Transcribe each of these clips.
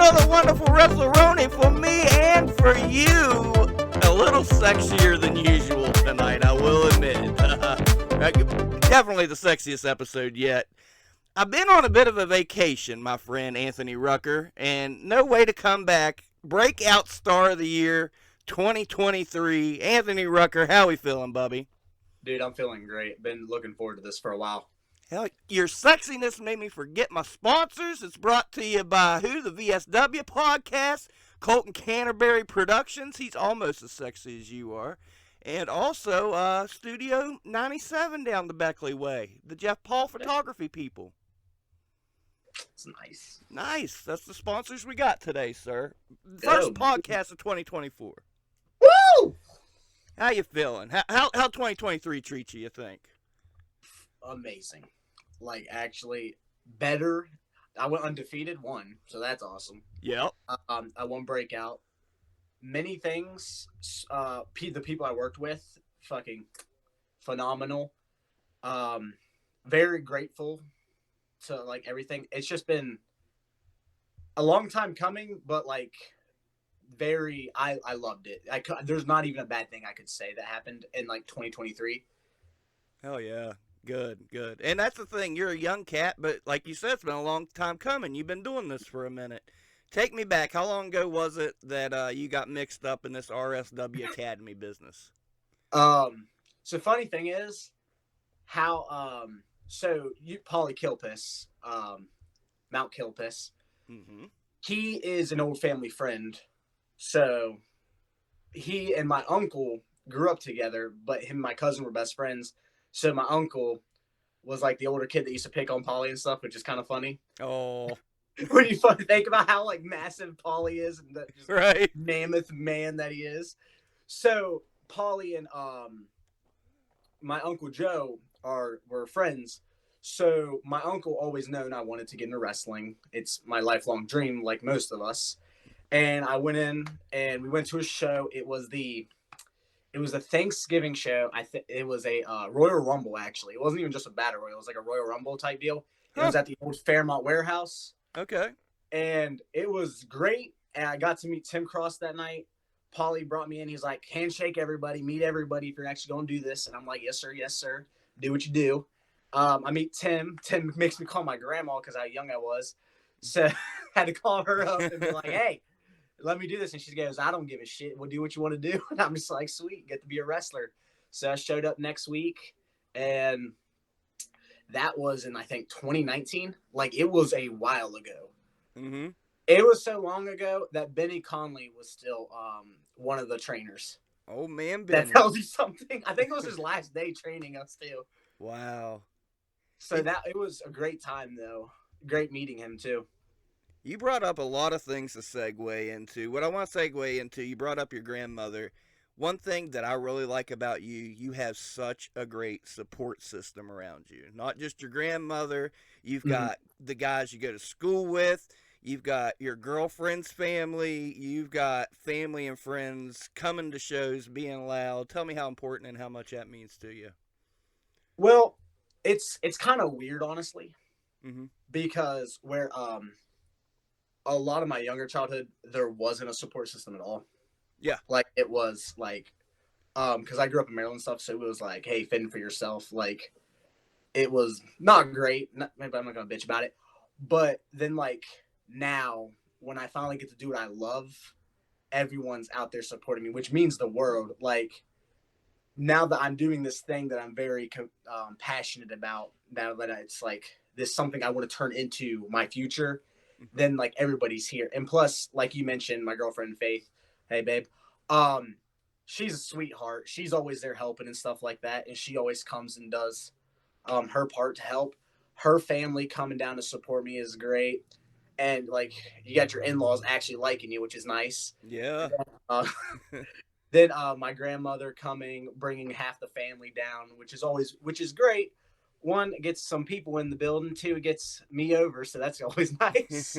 another wonderful WrestleRoni for me and for you. A little sexier than usual tonight, I will admit. Definitely the sexiest episode yet. I've been on a bit of a vacation, my friend Anthony Rucker, and no way to come back. Breakout star of the year, 2023. Anthony Rucker, how we feeling, Bubby? Dude, I'm feeling great. Been looking forward to this for a while. Hell, your sexiness made me forget my sponsors. It's brought to you by who? The VSW podcast, Colton Canterbury Productions. He's almost as sexy as you are. And also Studio 97 down the Beckley Way, the Jeff Paul photography people. It's nice. Nice. That's the sponsors we got today, sir. First podcast of 2024. Woo! How you feeling? How 2023 treat you think? Amazing. Like, actually, better. I went undefeated, won, so that's awesome. Yep. I won breakout. Many things. The people I worked with, fucking phenomenal. Very grateful to, like, everything. It's just been a long time coming, but, like, I loved it. There's not even a bad thing I could say that happened in, like, 2023. Hell yeah. Good. And that's the thing. You're a young cat, but like you said, it's been a long time coming. You've been doing this for a minute. Take me back. How long ago was it that you got mixed up in this RSW Academy business? So funny thing is how Paulie Kilpis, Mount Kilpis, he is an old family friend. So he and my uncle grew up together, but him and my cousin were best friends. So my uncle was like the older kid that used to pick on Paulie and stuff, which is kind of funny. Oh. When you think about how like massive Paulie is and the right mammoth man that he is. So Paulie and my Uncle Joe were friends. So my uncle always known I wanted to get into wrestling. It's my lifelong dream, like most of us. And I went in and we went to a show. It was a Thanksgiving show. It was a Royal Rumble, actually. It wasn't even just a Battle Royal. It was like a Royal Rumble type deal. It was at the old Fairmont Warehouse. Okay. And it was great. And I got to meet Tim Cross that night. Paulie brought me in. He's like, handshake everybody, meet everybody if you're actually going to do this. And I'm like, yes, sir. Do what you do. I meet Tim. Tim makes me call my grandma because how young I was. So I had to call her up and be like, hey, let me do this. And she goes, I don't give a shit. We'll do what you want to do. And I'm just like, sweet, get to be a wrestler. So I showed up next week, and that was in, I think, 2019. Like, it was a while ago. Mm-hmm. It was so long ago that Benny Conley was still one of the trainers. Oh, man, Benny. That tells you something. I think it was his last day training us, too. Wow. So it was a great time, though. Great meeting him, too. You brought up a lot of things to segue into. What I want to segue into, you brought up your grandmother. One thing that I really like about you, you have such a great support system around you. Not just your grandmother, you've got the guys you go to school with, you've got your girlfriend's family, you've got family and friends coming to shows, being loud. Tell me how important and how much that means to you. Well, it's kind of weird, honestly, because where a lot of my younger childhood, there wasn't a support system at all. Yeah. Like, it was like, because I grew up in Maryland and stuff, so it was like, hey, fend for yourself. Like, it was not great. Maybe I'm not going to bitch about it. But then, like, now, when I finally get to do what I love, everyone's out there supporting me, which means the world. Like, now that I'm doing this thing that I'm very passionate about, now that it's like, this is something I want to turn into my future, then like everybody's here. And plus, like you mentioned, my girlfriend Faith, hey babe, she's a sweetheart. She's always there helping and stuff like that, and she always comes and does her part to help. Her family coming down to support me is great, and like you got your in-laws actually liking you, which is nice. Yeah. Then my grandmother coming, bringing half the family down, which is great. One, it gets some people in the building. Two, it gets me over, so that's always nice.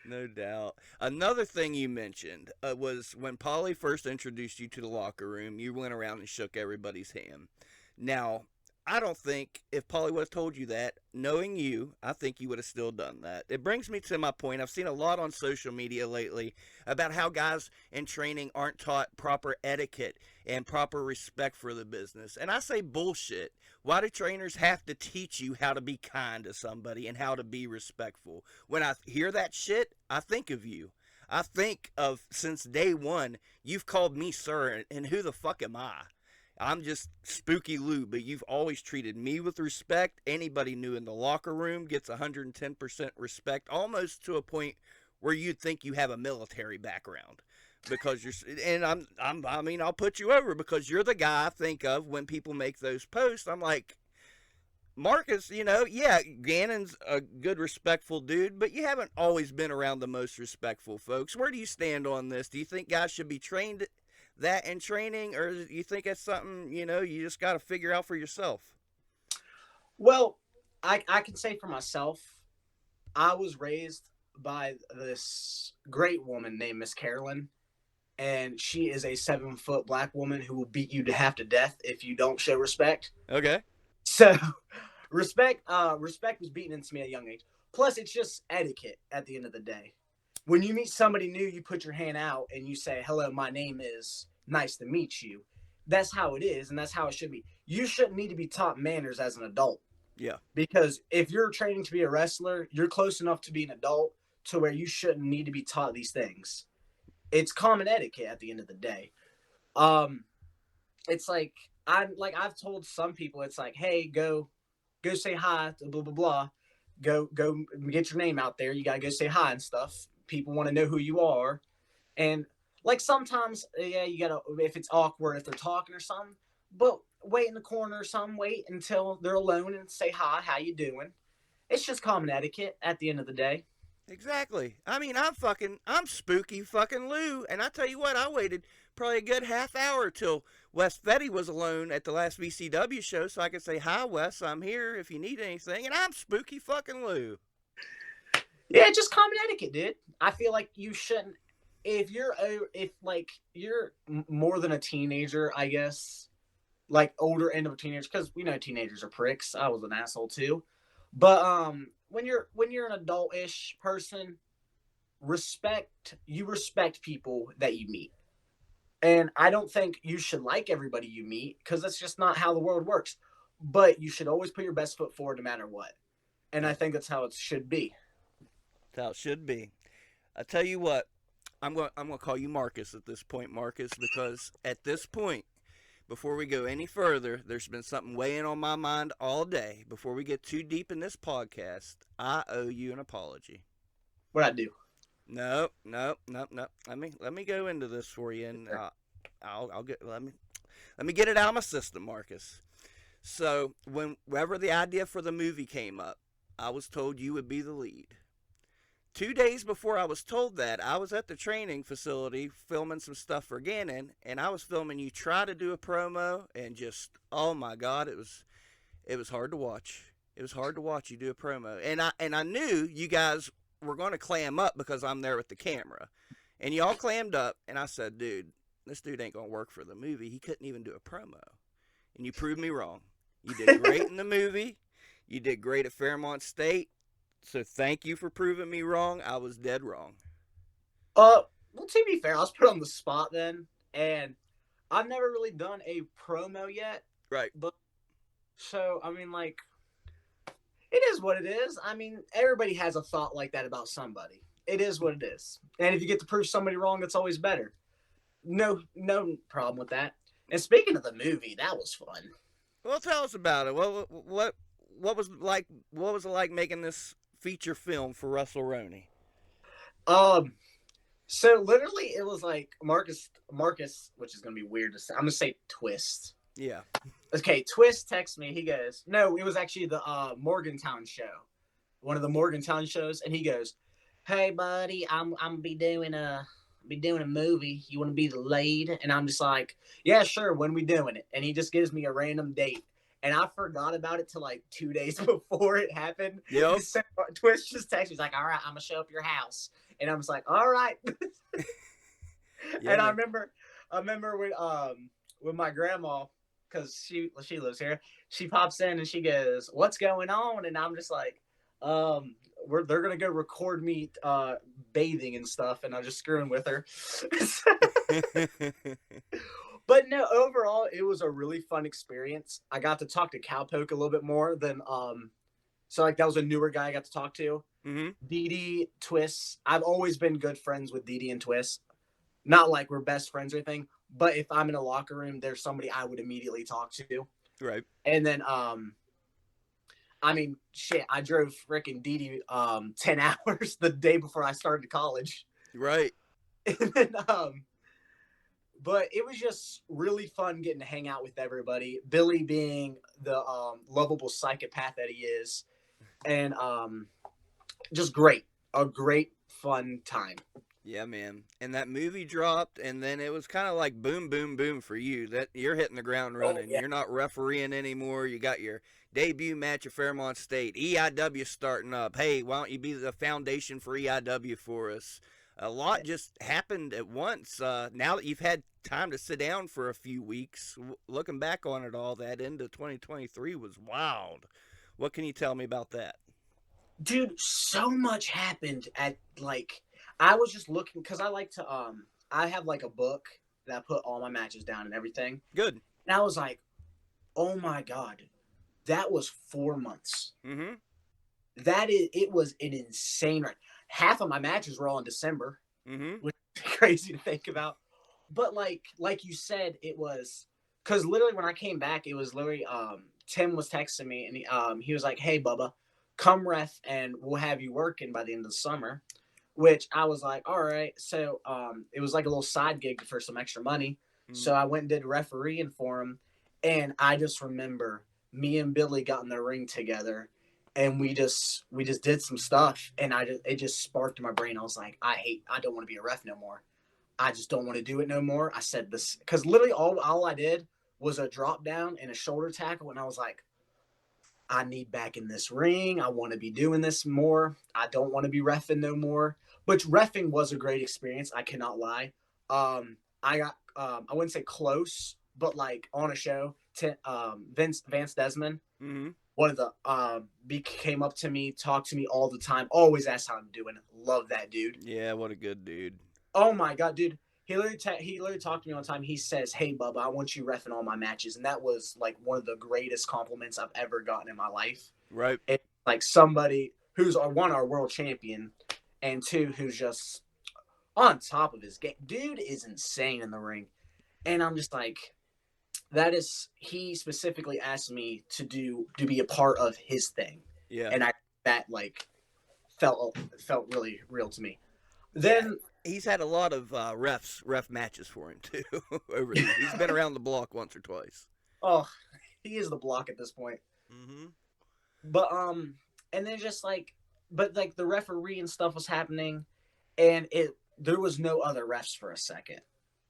No doubt. Another thing you mentioned was when Paulie first introduced you to the locker room, you went around and shook everybody's hand. Now, I don't think if Polly would have told you that, knowing you, I think you would have still done that. It brings me to my point. I've seen a lot on social media lately about how guys in training aren't taught proper etiquette and proper respect for the business. And I say bullshit. Why do trainers have to teach you how to be kind to somebody and how to be respectful? When I hear that shit, I think of you. I think of since day one, you've called me sir, and who the fuck am I? I'm just Spooky Lou, but you've always treated me with respect. Anybody new in the locker room gets 110% respect, almost to a point where you'd think you have a military background. Because you're, and I mean, I'll put you over because you're the guy I think of when people make those posts. I'm like, Marcus, yeah, Gannon's a good, respectful dude, but you haven't always been around the most respectful folks. Where do you stand on this? Do you think guys should be trained that in training, or do you think it's something, you just got to figure out for yourself? Well, I can say for myself, I was raised by this great woman named Miss Carolyn, and she is a 7-foot black woman who will beat you to half to death if you don't show respect. Okay. So respect was beaten into me at a young age. Plus, it's just etiquette at the end of the day. When you meet somebody new, you put your hand out and you say, hello, my name is, nice to meet you. That's how it is, and that's how it should be. You shouldn't need to be taught manners as an adult. Yeah. Because if you're training to be a wrestler, you're close enough to be an adult to where you shouldn't need to be taught these things. It's common etiquette at the end of the day. It's like I've told some people, it's like, hey, go say hi to blah blah blah. Go get your name out there. You gotta go say hi and stuff. People want to know who you are. And like sometimes, yeah, you gotta, if it's awkward if they're talking or something, but wait in the corner or something, wait until they're alone and say hi, how you doing? It's just common etiquette at the end of the day. Exactly. I mean, I'm Spooky fucking Lou, and I tell you what, I waited probably a good half hour till Wes Fetty was alone at the last VCW show so I could say, hi, Wes, I'm here if you need anything, and I'm Spooky fucking Lou. Yeah, just common etiquette, dude. I feel like you shouldn't, if you're more than a teenager, I guess, like older end of a teenager, because we know teenagers are pricks. I was an asshole too. But when you're an adult-ish person, you respect people that you meet. And I don't think you should like everybody you meet, because that's just not how the world works. But you should always put your best foot forward no matter what. And I think that's how it should be. That's how it should be. I tell you what, I'm going to call you Marcus at this point, Marcus, because at this point, before we go any further, there's been something weighing on my mind all day. Before we get too deep in this podcast, I owe you an apology. What'd I do? No. Let me go into this for you, and let me get it out of my system, Marcus. So, whenever the idea for the movie came up, I was told you would be the lead. 2 days before I was told that, I was at the training facility filming some stuff for Gannon, and I was filming you try to do a promo, and just, oh my God, it was hard to watch. It was hard to watch you do a promo, and I knew you guys were going to clam up because I'm there with the camera, and y'all clammed up, and I said, dude, this dude ain't going to work for the movie. He couldn't even do a promo, and you proved me wrong. You did great in the movie. You did great at Fairmont State. So thank you for proving me wrong. I was dead wrong. Well, to be fair, I was put on the spot then, and I've never really done a promo yet. Right. But so I mean, like, it is what it is. I mean, everybody has a thought like that about somebody. It is what it is. And if you get to prove somebody wrong, it's always better. No problem with that. And speaking of the movie, that was fun. Well, tell us about it. What was like? What was it like making this feature film for WrestleRoni? So literally it was like Marcus, which is gonna be weird to say. I'm gonna say Twist. Yeah. Okay, Twist texts me. He goes, no, it was actually the Morgantown show, one of the Morgantown shows, and he goes, hey buddy, I'm be doing a movie. You want to be the lead? And I'm just like, yeah, sure. When we doing it? And he just gives me a random date. And I forgot about it till like 2 days before it happened. Yep. So Twist just texted me. He's like, all right, I'm going to show up at your house. And I was like, all right. Yeah, and I remember when my grandma, because she lives here. She pops in and she goes, "What's going on?" And I'm just like, they're gonna go record me bathing and stuff, and I'm just screwing with her. But no, overall, it was a really fun experience. I got to talk to Cowpoke a little bit more than so like that was a newer guy I got to talk to. Mm-hmm. Dee Dee, Twist. I've always been good friends with Dee Dee and Twist. Not like we're best friends or anything, but if I'm in a locker room, there's somebody I would immediately talk to. Right. And then I mean, shit, I drove freaking Dee Dee 10 hours the day before I started college. Right. And then but it was just really fun getting to hang out with everybody. Billy being the lovable psychopath that he is, and just great, a great fun time. Yeah, man. And that movie dropped, and then it was kind of like boom, boom, boom for you. That you're hitting the ground running. Oh, yeah. You're not refereeing anymore. You got your debut match at Fairmont State. EIW starting up. Hey, why don't you be the foundation for EIW for us? A lot just happened at once. Now that you've had time to sit down for a few weeks, looking back on it all, that end of 2023 was wild. What can you tell me about that? Dude, so much happened at like I was just looking because I like to I have like a book that I put all my matches down and everything. Good. And I was like, oh my god, that was 4 months. Mm-hmm. It was an insane run. Half of my matches were all in December, Mm-hmm. which is crazy to think about. But like you said, it was because literally when I came back, it was literally Tim was texting me and he was like, "Hey Bubba, come ref and we'll have you working by the end of the summer." Which I was like, all right. So it was like a little side gig for some extra money. Mm-hmm. So I went and did refereeing for him. And I just remember me and Billy got in the ring together and we just did some stuff. And it just sparked in my brain. I was like, I don't want to be a ref no more. I just don't want to do it no more. I said this because literally all I did was a drop down and a shoulder tackle. And I was like, I need back in this ring. I want to be doing this more. I don't want to be reffing no more. But reffing was a great experience. I cannot lie. I got I wouldn't say close, but like on a show, Vance Desmond, Mm-hmm. one of the came up to me, talked to me all the time, always asked how I'm doing. Love that dude. Yeah, what a good dude. Oh my god, dude. He literally talked to me all the time. He says, "Hey, Bubba, I want you reffing all my matches," and that was like one of the greatest compliments I've ever gotten in my life. Right. It's like somebody who's one, our world champion, and two, who's just on top of his game. Dude is insane in the ring, and I'm just like, he specifically asked me to be a part of his thing, Yeah. and that like felt really real to me. Then he's had a lot of ref matches for him too. He's been around the block once or twice. Oh, he is the block at this point. Mm-hmm. But and then just like, but like the referee and stuff was happening, and there was no other refs for a second,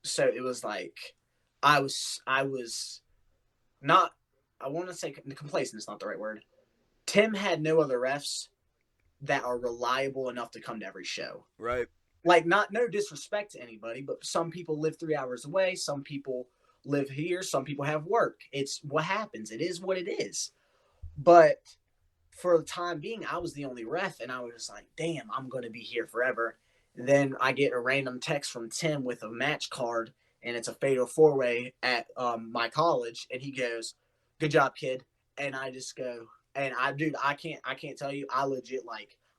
so it was like I was not. I want to say complacent is not the right word. Tim had no other refs that are reliable enough to come to every show. Right. Like, no disrespect to anybody, but some people live 3 hours away. Some people live here. Some people have work. It's what happens. It is what it is. But for the time being, I was the only ref, and I was just like, damn, I'm going to be here forever. And then I get a random text from Tim with a match card, and it's a fatal four-way at my college, and he goes, "Good job, kid." And I just go, and I can't tell you, I legit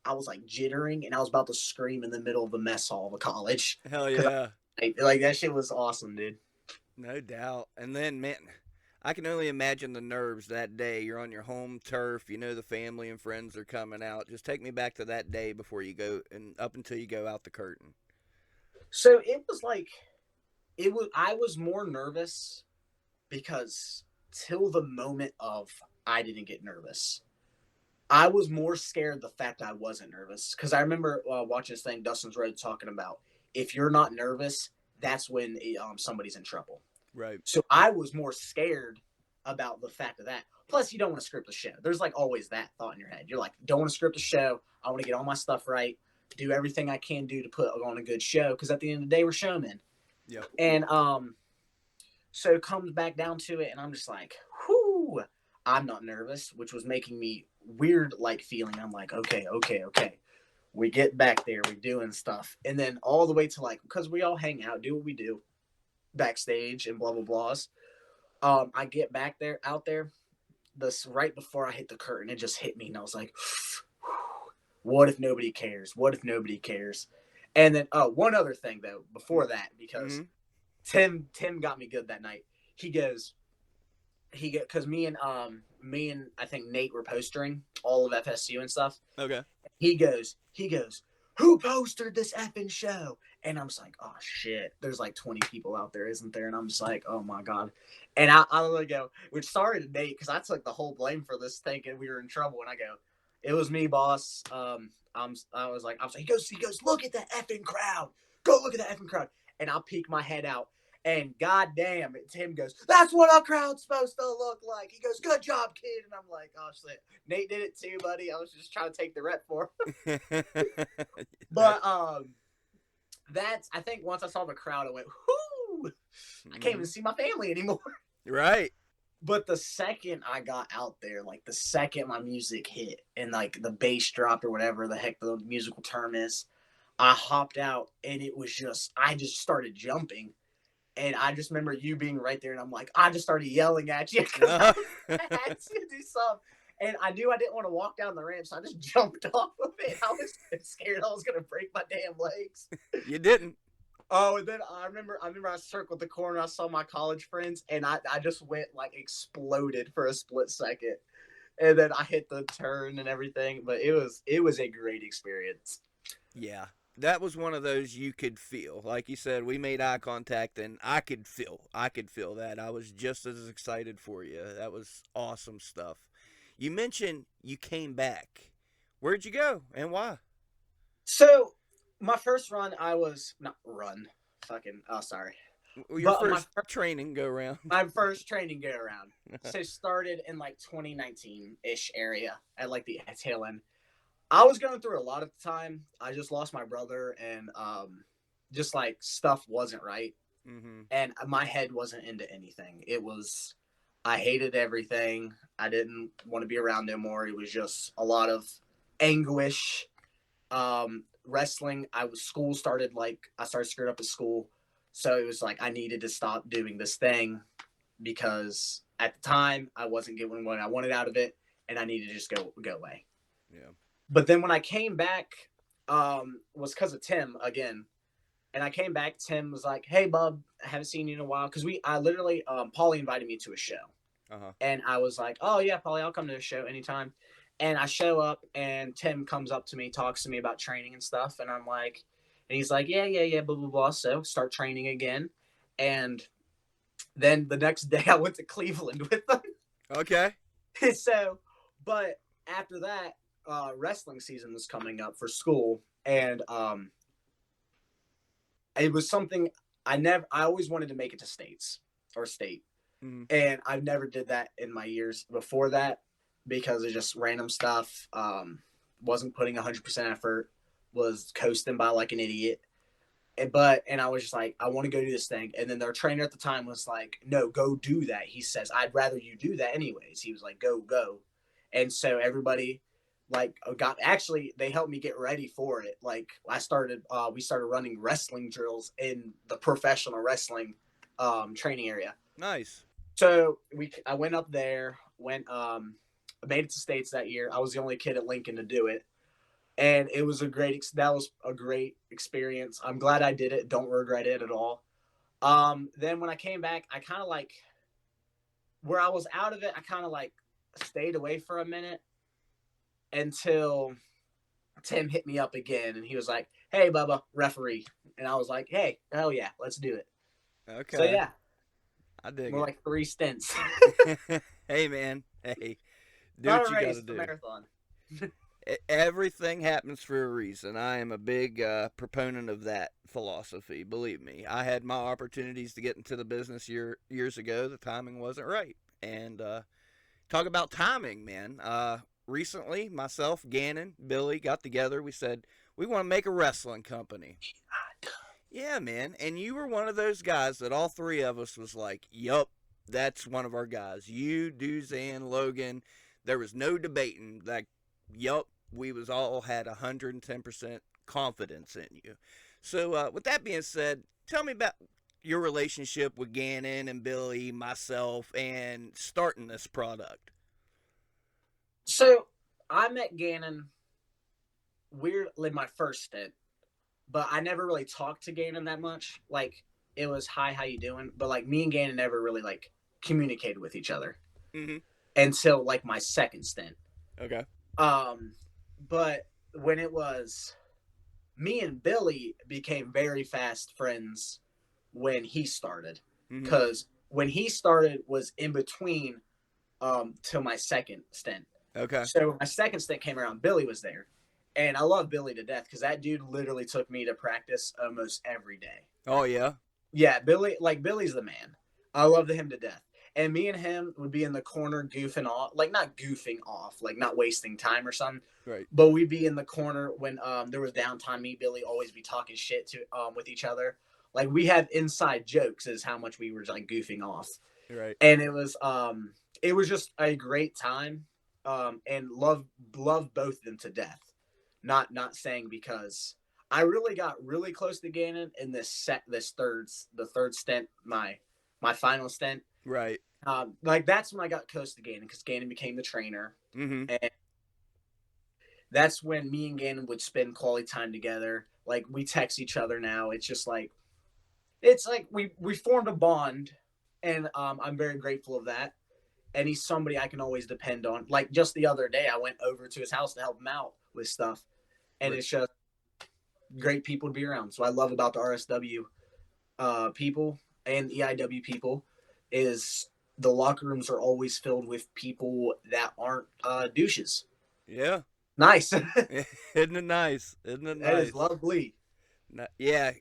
I was like jittering, and I was about to scream in the middle of the mess hall of a college. Hell yeah. Like that shit was awesome, dude. No doubt. And then, man, I can only imagine the nerves that day. You're on your home turf. You know the family and friends are coming out. Just take me back to that day before you go and up until you go out the curtain. So it was like, I was more nervous because till the moment of I didn't get nervous. I was more scared the fact I wasn't nervous because I remember watching this thing Dustin's Road talking about if you're not nervous, that's when somebody's in trouble. Right. So I was more scared about the fact of that. Plus, you don't want to script the show. There's like always that thought in your head. You're like, don't want to script the show. I want to get all my stuff right. Do everything I can do to put on a good show because at the end of the day, we're showmen. Yeah. And So it comes back down to it, and I'm just like, whoo. I'm not nervous, which was making me weird like feeling. I'm like, okay, okay, okay. We get back there, we're doing stuff. And then all the way to like, because we all hang out, do what we do backstage and blah, blah, blahs. I get back there, out there, this right before I hit the curtain, it just hit me. And I was like, what if nobody cares? What if nobody cares? And then, one other thing though, before that, because Mm-hmm. Tim got me good that night. He goes, because me and I think Nate were postering all of FSU and stuff. Okay. He goes, who posted this effing show? And I'm just like, oh shit, there's like 20 people out there, isn't there? And I'm just like, oh my god. And I literally go, which sorry to Nate, because I took the whole blame for this thinking we were in trouble. And I go, it was me, boss. I was like, he goes, look at that effing crowd. Go look at that effing crowd. And I'll peek my head out. And goddamn, Tim goes, that's what a crowd's supposed to look like. He goes, good job, kid. And I'm like, oh shit. Nate did it too, buddy. I was just trying to take the rep for him. But that's, I think once I saw the crowd, I went, whoo, I can't even see my family anymore. Right. But the second I got out there, like the second my music hit and like the bass dropped or whatever the heck the musical term is, I hopped out and it was just, I just started jumping. And I just remember you being right there, and I'm like, I just started yelling at you because I had to do something. And I knew I didn't want to walk down the ramp, so I just jumped off of it. I was scared I was gonna break my damn legs. You didn't. Oh, and then I remember I circled the corner, I saw my college friends, and I just went like exploded for a split second. And then I hit the turn and everything, but it was a great experience. Yeah. That was one of those you could feel. Like you said, we made eye contact and I could feel that. I was just as excited for you. That was awesome stuff. You mentioned you came back. Where'd you go and why? So my first run, I was not run, fucking. Oh, sorry. Your But first training go around. my first training go around. So started in like 2019 ish area at like the tail end. I was going through a lot at the time. I just lost my brother, and just like stuff wasn't right, Mm-hmm. and my head wasn't into anything. It was, I hated everything. I didn't want to be around no more. It was just a lot of anguish. Wrestling. School started like I started screwed up at school, so it was like I needed to stop doing this thing because at the time I wasn't getting what I wanted out of it, and I needed to just go away. Yeah. But then when I came back, was because of Tim again. And I came back. Tim was like, "Hey, bub, I haven't seen you in a while." Because I literally, Paulie invited me to a show, Uh-huh. and I was like, "Oh yeah, Paulie, I'll come to the show anytime." And I show up, and Tim comes up to me, talks to me about training and stuff, and I'm like, and he's like, "Yeah, yeah, yeah, blah blah blah." So start training again, and then the next day I went to Cleveland with them. Okay. So, but after that, wrestling season was coming up for school, and it was something I always wanted to make it to states or state, Mm-hmm. and I never did that in my years before that because of just random stuff. Wasn't putting 100% effort, was coasting by like an idiot. And I was just like, I want to go do this thing. And then their trainer at the time was like, no, go do that. He says, I'd rather you do that anyways. He was like, go. And so everybody like actually they helped me get ready for it. Like we started running wrestling drills in the professional wrestling training area. Nice. So I went up there, made it to states that year. I was the only kid at Lincoln to do it. And it was that was a great experience. I'm glad I did it. Don't regret it at all. Then when I came back, I kind of like, where I was out of it, I kind of like stayed away for a minute until Tim hit me up again. And he was like, hey, Bubba, referee. And I was like, hey, hell yeah, let's do it. Okay. So yeah, I dig more it. like 3 stints. Hey, man. Hey. Do Not what a you got race, to it's a do. marathon. Everything happens for a reason. I am a big proponent of that philosophy. Believe me, I had my opportunities to get into the business years ago. The timing wasn't right. And talk about timing, man. Recently, myself, Gannon, Billy got together. We said we want to make a wrestling company. Yeah, man. And you were one of those guys that all three of us was like, yup, that's one of our guys. You, Duzan, Logan. There was no debating. Like, yup, we was all had 110% confidence in you. So, with that being said, tell me about your relationship with Gannon and Billy, myself, and starting this product. So I met Gannon weirdly my first stint, but I never really talked to Gannon that much. Like it was hi, how you doing? But like me and Gannon never really like communicated with each other Mm-hmm. until like my second stint. Okay. Um, but when it was me and Billy became very fast friends when he started, Mm-hmm. because when he started was in between to my second stint. Okay. So when my second stint came around, Billy was there. And I love Billy to death because that dude literally took me to practice almost every day. Oh, yeah. Yeah, Billy's the man. I love him to death. And me and him would be in the corner goofing off, like not goofing off, like not wasting time or something. Right. But we'd be in the corner when there was downtime. Me, Billy, always be talking shit to with each other. Like we have inside jokes is how much we were like goofing off, Right. and it was just a great time, and love both of them to death. Not saying because I really got really close to Gannon in the third stint, my final stint. Right. Like that's when I got close to Gannon because Gannon became the trainer, Mm-hmm. and that's when me and Gannon would spend quality time together. Like we text each other now. It's like we formed a bond, and I'm very grateful of that. And he's somebody I can always depend on. Like just the other day, I went over to his house to help him out with stuff, and Right. it's just great people to be around. So I love about the RSW people and EIW people is the locker rooms are always filled with people that aren't douches. Yeah. Nice. Isn't it nice? Isn't it That is nice? lovely. Yeah.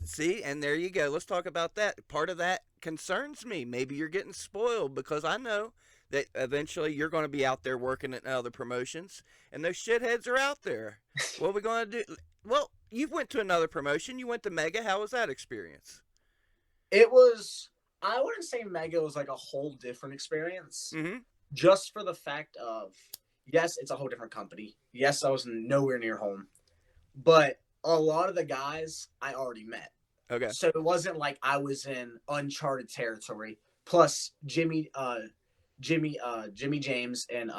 See, and there you go. Let's talk about that. Part of that concerns me. Maybe you're getting spoiled because I know that eventually you're going to be out there working at other promotions, and those shitheads are out there. What are we going to do? Well, you went to another promotion. You went to Mega. How was that experience? It was. I wouldn't say Mega was like a whole different experience, Mm-hmm. just for the fact of yes, it's a whole different company. Yes, I was nowhere near home, but a lot of the guys I already met. Okay. So it wasn't like I was in uncharted territory. Plus Jimmy James and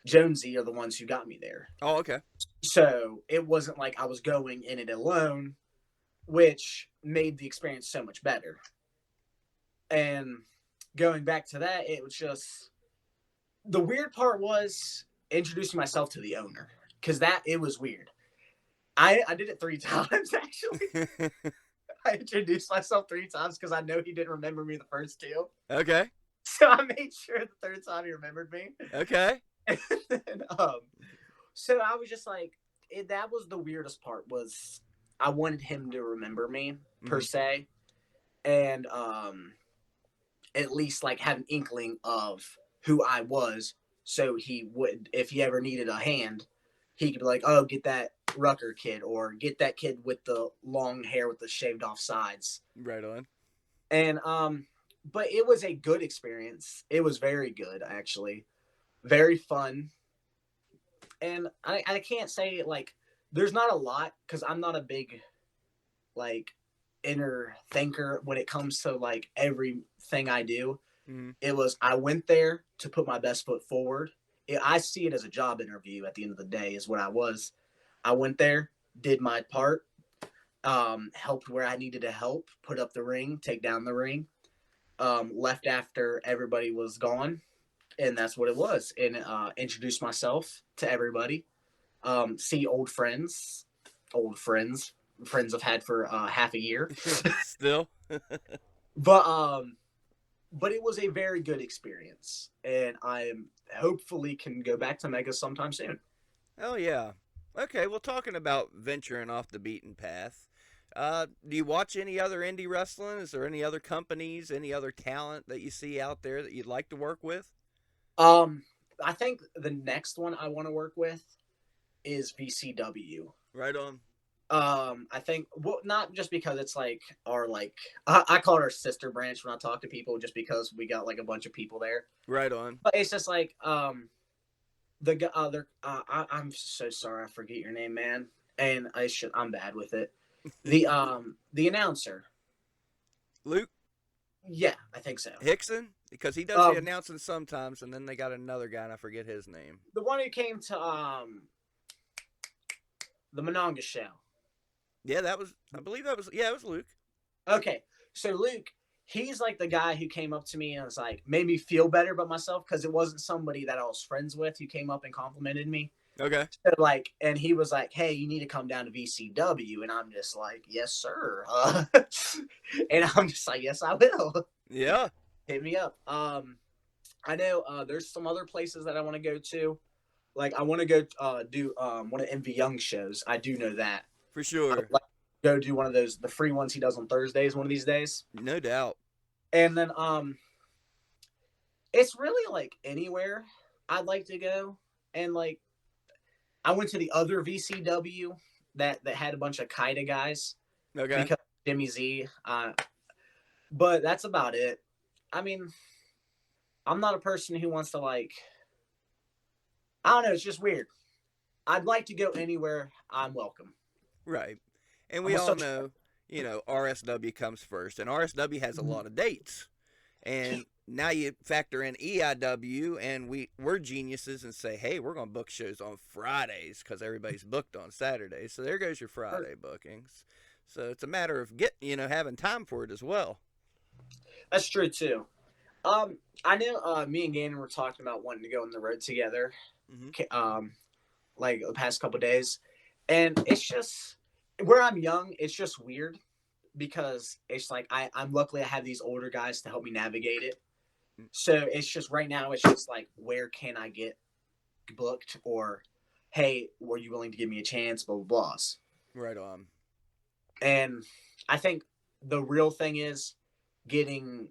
Jonesy are the ones who got me there. Oh, okay. So it wasn't like I was going in it alone, which made the experience so much better. And going back to that, it was just the weird part was introducing myself to the owner because that it was weird. I did it 3 times actually. I introduced myself 3 times because I know he didn't remember me the first two. Okay. So I made sure the third time he remembered me. Okay. And then, so I was just like, that was the weirdest part was I wanted him to remember me per Mm-hmm. se, and at least like have an inkling of who I was, so he would, if he ever needed a hand, he could be like, oh, get that Rucker kid or get that kid with the long hair with the shaved off sides. Right on. And but it was a good experience. It was very good actually. Very fun. And I can't say like there's not a lot because I'm not a big like inner thinker when it comes to like everything I do. Mm-hmm. It was I went there to put my best foot forward. I see it as a job interview at the end of the day is what I was. I went there, did my part, helped where I needed to help, put up the ring, take down the ring, left after everybody was gone, and that's what it was. And introduced myself to everybody. See old friends I've had for half a year. Still. but but it was a very good experience, and I hopefully can go back to Mega sometime soon. Hell yeah. Okay, well, talking about venturing off the beaten path, do you watch any other indie wrestling? Is there any other companies, any other talent that you see out there that you'd like to work with? Um, I think the next one I want to work with is VCW. Right on. I think well, not just because it's like our like I call it our sister branch when I talk to people, just because we got like a bunch of people there. Right on. But it's just like the other I'm so sorry, I forget your name, man, and I'm bad with it. The announcer. Luke Yeah, I think so. Hickson, because he does the Um, announcing sometimes, and then they got another guy, and I forget his name. the one who came to the Mononga show. Yeah, that was. I believe that was. Yeah, it was Luke. Okay, so Luke, he's like the guy who came up to me and was like made me feel better about myself because it wasn't somebody that I was friends with who came up and complimented me. Okay. So like, and he was like, "Hey, you need to come down to VCW," and I'm just like, "Yes, sir," and I'm just like, "Yes, I will." Yeah, Hit me up. I know there's some other places that I want to go to. Like I want to go do one of MV Young shows. I do know that. for I would sure. like to go do one of those the free ones he does on Thursdays one of these days. No doubt. And then it's really like anywhere I'd like to go. And like I went to the other VCW that had a bunch of Kaida guys Okay. because Jimmy Z. But that's about it. I mean, I'm not a person who wants to like. I don't know. It's just weird. I'd like to go anywhere. I'm welcome. Right. And I'm we a all social. know, RSW comes first, and RSW has a lot of dates. And now you factor in EIW, and we're geniuses and say, hey, we're going to book shows on Fridays because everybody's booked on Saturdays. So there goes your Friday bookings. So it's a matter of having time for it as well. That's true too. I know me and Gannon were talking about wanting to go on the road together. Hmm. Like the past couple days, and it's just where I'm young. It's just weird because it's like I'm luckily I have these older guys to help me navigate it. So it's just right now. It's just like where can I get booked or hey, were you willing to give me a chance? Blah blah blahs. Right on. And I think the real thing is getting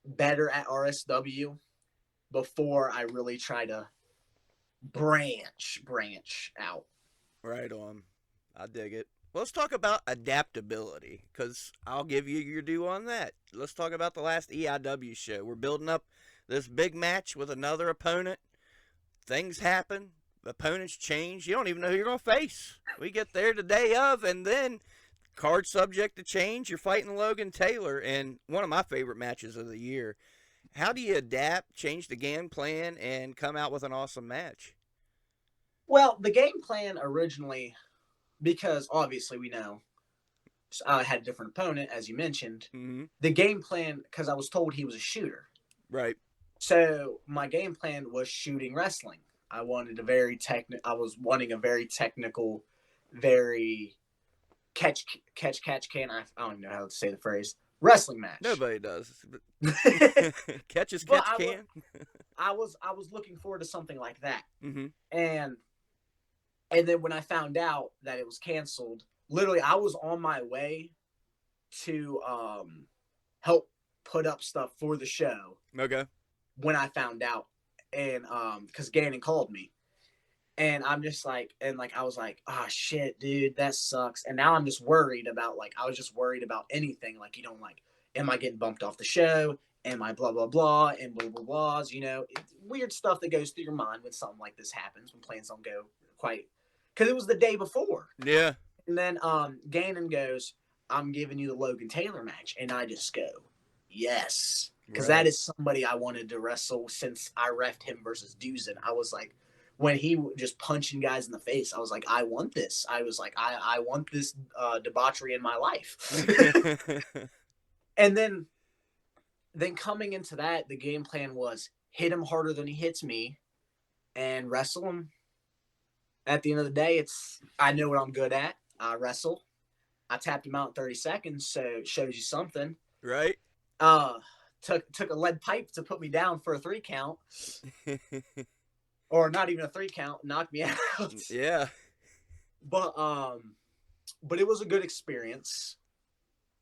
better at RSW before I really try to branch out. Right on. I dig it. Well, let's talk about adaptability because I'll give you your due on that. Let's talk about the last EIW show. We're building up this big match with another opponent. Things happen. Opponents change. You don't even know who you're going to face. We get there the day of, and then card subject to change. You're fighting Logan Taylor in one of my favorite matches of the year. How do you adapt, change the game plan, and come out with an awesome match? Well, the game plan originally, because obviously we know I had a different opponent, as you mentioned. Mm-hmm. The game plan, because I was told he was a shooter. Right. So my game plan was shooting wrestling. I was wanting a very technical, very catch can. I don't even know how to say the phrase wrestling match. Nobody does. but Catch as catch can. I was looking forward to something like that. Mm-hmm. And then when I found out that it was canceled, literally I was on my way to help put up stuff for the show. Okay. When I found out, and because Gannon called me, and I'm just like, and like I was like, oh shit, dude, that sucks. And now I'm just worried about like I was just worried about anything like like, am I getting bumped off the show? Am I blah blah blah and blah blah blahs? Weird stuff that goes through your mind when something like this happens when plans don't go quite because it was the day before. Yeah. And then Gannon goes, I'm giving you the Logan Taylor match. And I just go, yes. Because that is somebody I wanted to wrestle since I refed him versus Duzin. I was like, when he just punching guys in the face, I was like, I want this. I was like, I want this debauchery in my life. And then coming into that, the game plan was hit him harder than he hits me and wrestle him. At the end of the day, I know what I'm good at. I wrestle. I tapped him out in 30 seconds, so it shows you something. Right. Took a lead pipe to put me down for a 3 count. Or not even a 3 count, knocked me out. Yeah. But it was a good experience.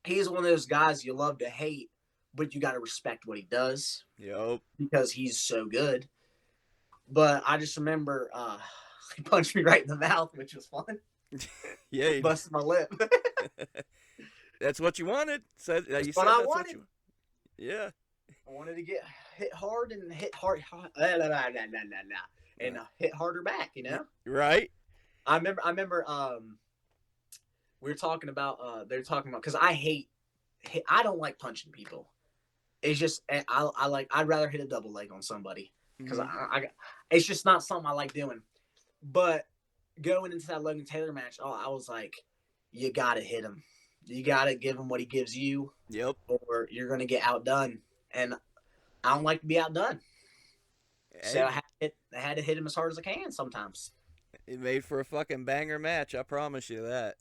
He's one of those guys you love to hate, but you got to respect what he does. Yep. Because he's so good. But I just remember he punched me right in the mouth, which was fun. Yeah, Busted my lip. that's what you wanted. Said That's you what said I that's what wanted. you. Yeah. I wanted to get hit hard and hit hard, and hit harder back. Right. I remember. We were talking about. They're talking about because I don't like punching people. It's just I like I'd rather hit a double leg on somebody because Mm-hmm. it's just not something I like doing. But going into that Logan Taylor match, I was like, you gotta hit him. You gotta give him what he gives you, Yep. or you're gonna get outdone. And I don't like to be outdone, so Hey, I had to hit him as hard as I can sometimes. it made for a fucking banger match. I promise you that.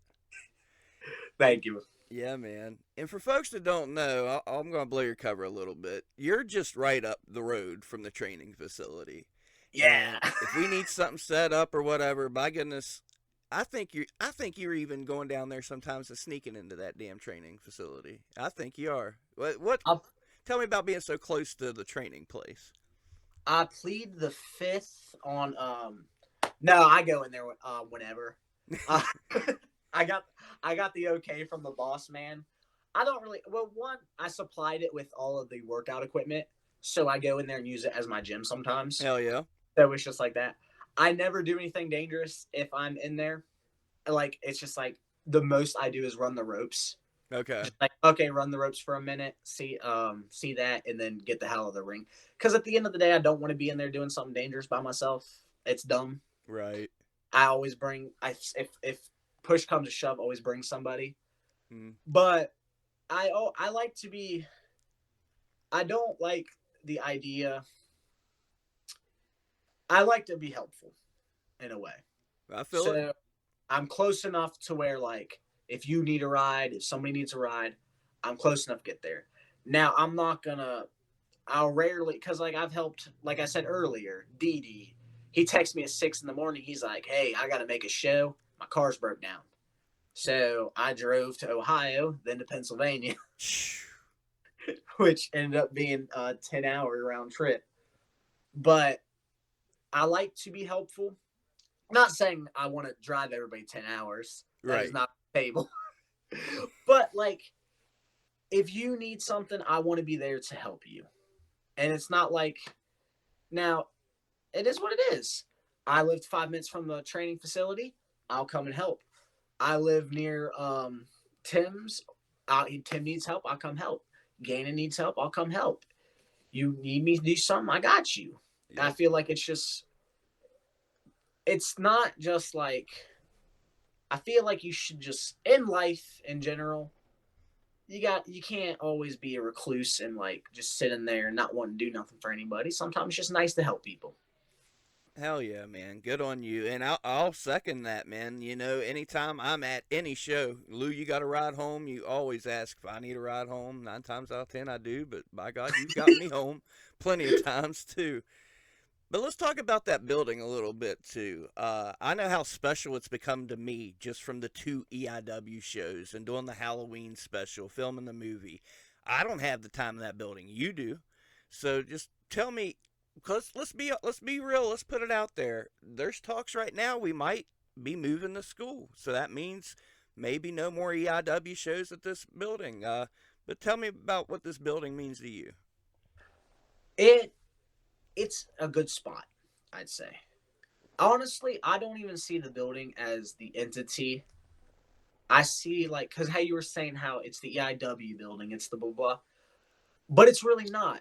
Thank you. Yeah, man. And for folks that don't know, I'm going to blow your cover a little bit. You're just right up the road from the training facility. Yeah. And if we need something set up or whatever, by goodness, I think you're even going down there sometimes and sneaking into that damn training facility. I think you are. What I, tell me about being so close to the training place. I plead the fifth on. No, I go in there whenever. Uh, I got I got the okay from the boss man. I don't really. Well, one, I supplied it with all of the workout equipment, so I go in there and use it as my gym sometimes. Hell yeah. So it's just like that. I never do anything dangerous if I'm in there. Like it's just like the most I do is run the ropes. Okay. Just like okay, run the ropes for a minute, see that, and then get the hell out of the ring. Because at the end of the day, I don't want to be in there doing something dangerous by myself. It's dumb. Right. I always bring if push comes to shove, always bring somebody. Mm. But I like to be. I don't like the idea. I like to be helpful in a way. I feel it. So I'm close enough to where like if you need a ride, if somebody needs a ride, I'm close enough to get there. Now I'm not gonna. I'll rarely because like I've helped, like I said earlier, Dee. He texts me at 6 in the morning. He's like, "Hey, I got to make a show. My car's broke down." So I drove to Ohio, then to Pennsylvania, which ended up being a 10-hour round trip. But I like to be helpful. Not saying I want to drive everybody 10 hours. That is Right. not the table. But like, if you need something, I want to be there to help you. And it's not like now it is what it is. I lived 5 minutes from the training facility. I'll come and help. I live near Tim's. Tim needs help. I'll come help. Gannon needs help. I'll come help. You need me to do something. I got you. Yep. I feel like it's not just like, I feel like you should just, in life in general, you can't always be a recluse and like just sitting there and not wanting to do nothing for anybody. Sometimes it's just nice to help people. Hell yeah, man. Good on you. And I'll second that, man. You know, anytime I'm at any show, Lou, you got a ride home? You always ask if I need a ride home. 9 times out of 10, I do. But by God, you've gotten me home plenty of times, too. But let's talk about that building a little bit, too. I know how special it's become to me just from the 2 EIW shows and doing the Halloween special, filming the movie. I don't have the time in that building. You do. So just tell me, because let's be real. Let's put it out there. There's talks right now we might be moving the school, so that means maybe no more EIW shows at this building. But tell me about what this building means to you. It it's a good spot, I'd say. Honestly, I don't even see the building as the entity. I see like because how you were saying how it's the EIW building, it's the blah blah, but it's really not.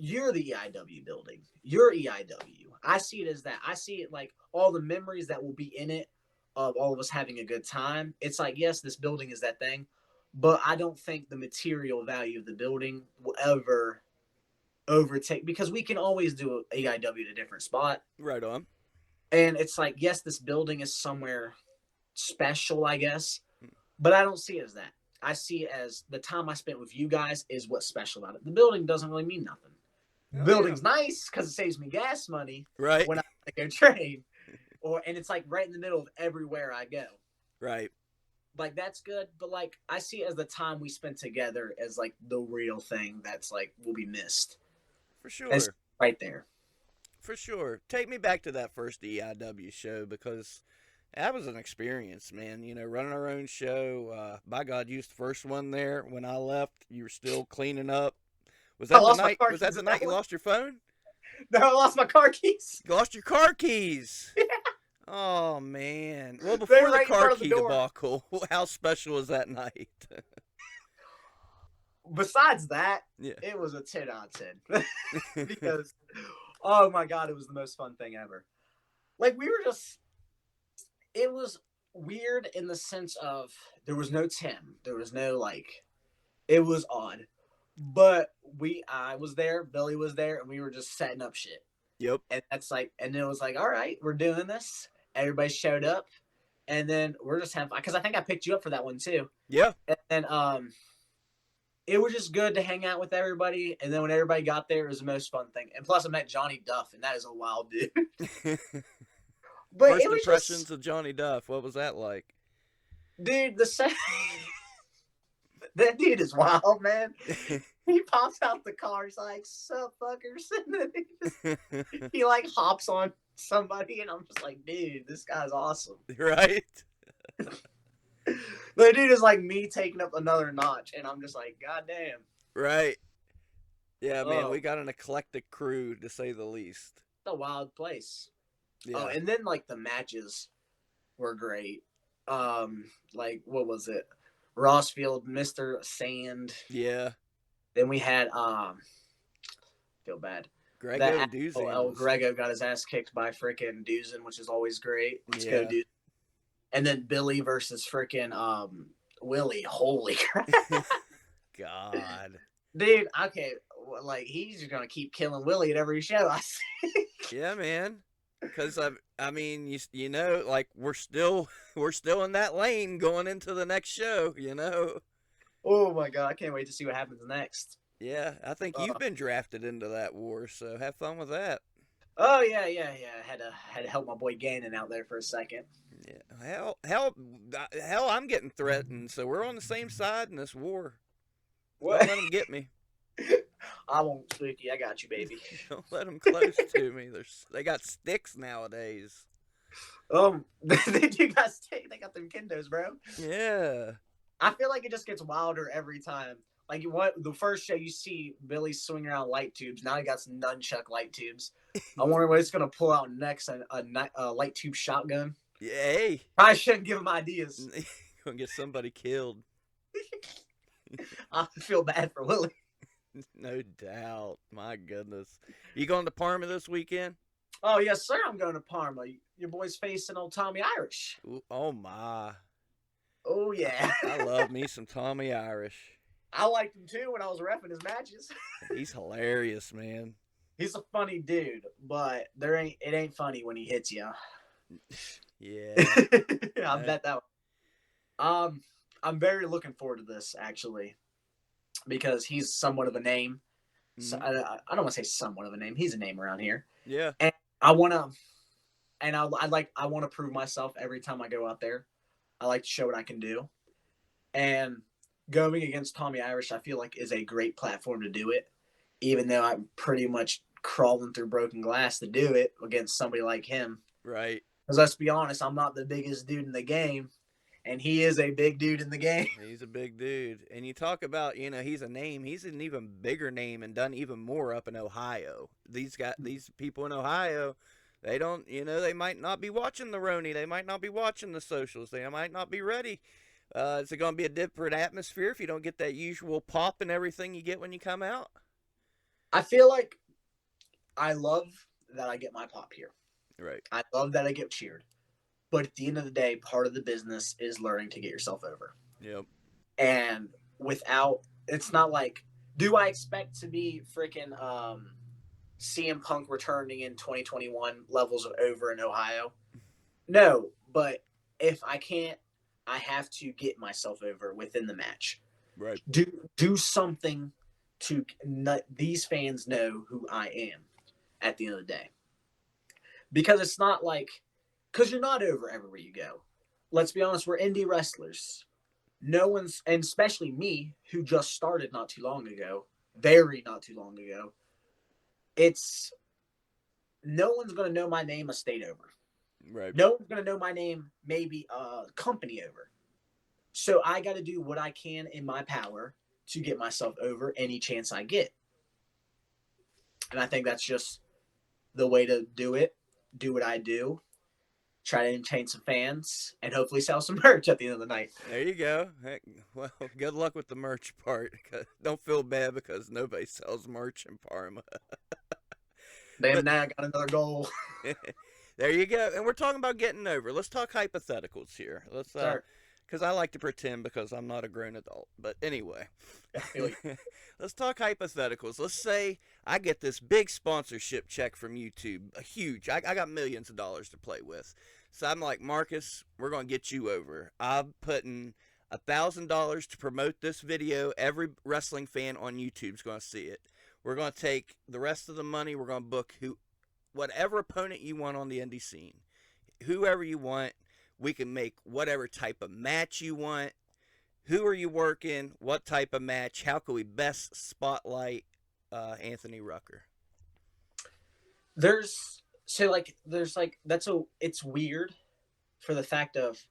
You're the EIW building. You're EIW. I see it as that. I see it like all the memories that will be in it of all of us having a good time. It's like, yes, this building is that thing, but I don't think the material value of the building will ever overtake because we can always do EIW at a different spot. Right on. And it's like, yes, this building is somewhere special, I guess, but I don't see it as that. I see it as the time I spent with you guys is what's special about it. The building doesn't really mean nothing. Oh yeah. Building's nice because it saves me gas money Right. when I go train, and it's like right in the middle of everywhere I go. Right. Like that's good, but like I see it as the time we spent together as like the real thing that's like will be missed. For It's sure. right there. For sure. Take me back to that first EIW show because That was an experience, man. Running our own show. By God, you was the first one there. When I left, you were still cleaning up. Was I that the lost my night? car Was that keys the in night that you one. lost your phone? No, I lost my car keys. You lost your car keys. Oh man. Well, They were before the right in car front of the key door. debacle, how special was that night? Besides that, Yeah. it was a 10 out of 10 because, oh my God, it was the most fun thing ever. Like we were just, it was weird in the sense of there was no Tim, there was no like, it was odd, but I was there, Billy was there, and we were just setting up shit. Yep. And that's like, and it was like, all right, we're doing this. Everybody showed up, and then we're just having fun because I think I picked you up for that one too. Yeah. And then it was just good to hang out with everybody. And then when everybody got there, it was the most fun thing. And plus, I met Johnny Duff, and that is a wild dude. But First it was impressions just, of Johnny Duff. What was that like? dude, that dude is wild, man. He pops out the car. He's like, "Sup, fuckers?" And then he like hops on somebody, and I'm just like, dude, this guy's awesome. Right. The dude is like me taking up another notch, and I'm just like, God damn. Right. Yeah, man, Oh, we got an eclectic crew to say the least. it's a wild place. Yeah. Oh, and then like the matches were great. Like what was it? Rossfield, Mr. Sand. Yeah. Then we had feel bad. Grego That Doozy. Grego got his ass kicked by frickin' Doozen, which is always great. Let's go, Yeah. dude. And then Billy versus frickin' Willie. Holy crap. God. Dude, okay, like he's just gonna keep killing Willie at every show I see. Yeah, man. Because I mean, like we're still in that lane going into the next show. Oh my god, I can't wait to see what happens next. Yeah, I think you've been drafted into that war, so have fun with that. Oh yeah. Had to help my boy Gannon out there for a second. Yeah, hell, I'm getting threatened, so we're on the same side in this war. What? Don't let them get me. I won't, Spooky. I got you, baby. Don't let them close to me. They got sticks nowadays. They do got stick. They got them kindos, bro. Yeah. I feel like it just gets wilder every time. Like what the first show you see Billy swinging around light tubes. Now he got some nunchuck light tubes. I wonder what he's gonna pull out next. A light tube shotgun. Yeah. Hey. I shouldn't give him ideas. Gonna get somebody killed. I feel bad for Willie. No doubt. My goodness. You going to Parma this weekend? Oh yes, sir. I'm going to Parma. Your boy's facing old Tommy Irish. Ooh, oh my. Oh yeah. I love me some Tommy Irish. I liked him too when I was reffing his matches. He's hilarious, man. He's a funny dude, but it ain't funny when he hits you. Yeah. I bet that one. I'm very looking forward to this actually, because he's somewhat of a name. Mm-hmm. So I don't want to say somewhat of a name. He's a name around here. Yeah. And I want to prove myself every time I go out there. I like to show what I can do. And going against Tommy Irish, I feel like is a great platform to do it, even though I'm pretty much crawling through broken glass to do it against somebody like him. Right. Because let's be honest, I'm not the biggest dude in the game, and he is a big dude in the game. He's a big dude. And you talk about, he's a name. He's an even bigger name and done even more up in Ohio. These people in Ohio, they don't, they might not be watching the Roni. They might not be watching the socials. They might not be ready. Is it going to be a different atmosphere if you don't get that usual pop and everything you get when you come out? I feel like I love that I get my pop here. Right. I love that I get cheered. But at the end of the day, part of the business is learning to get yourself over. Yep. And it's not like, do I expect to be freaking CM Punk returning in 2021 levels of over in Ohio? No, but if I can't, I have to get myself over within the match. Right. Do something to let these fans know who I am at the end of the day. Because it's not like, because you're not over everywhere you go. Let's be honest, we're indie wrestlers. No one's, and especially me, who just started not too long ago, no one's going to know my name a state over. Right. No one's gonna know my name, maybe company over. So I got to do what I can in my power to get myself over any chance I get. And I think that's just the way to do it. Do what I do. Try to entertain some fans and hopefully sell some merch at the end of the night. There you go. Heck, well, good luck with the merch part. Don't feel bad because nobody sells merch in Parma. Damn, But now I got another goal. there you go. And we're talking about getting over. Let's talk hypotheticals here. Sir, Because I like to pretend because I'm not a grown adult. But anyway, I feel you. let's talk hypotheticals. Let's say I get this big sponsorship check from YouTube, a huge. I got millions of dollars to play with. So I'm like, Marcus, we're gonna get you over. I'm putting $1,000 to promote this video. Every wrestling fan on YouTube's gonna see it. We're gonna take the rest of the money. We're gonna book whatever opponent you want on the indie scene, whoever you want. We can make whatever type of match you want. Who are you working? What type of match? How can we best spotlight Anthony Rucker? It's weird for the fact of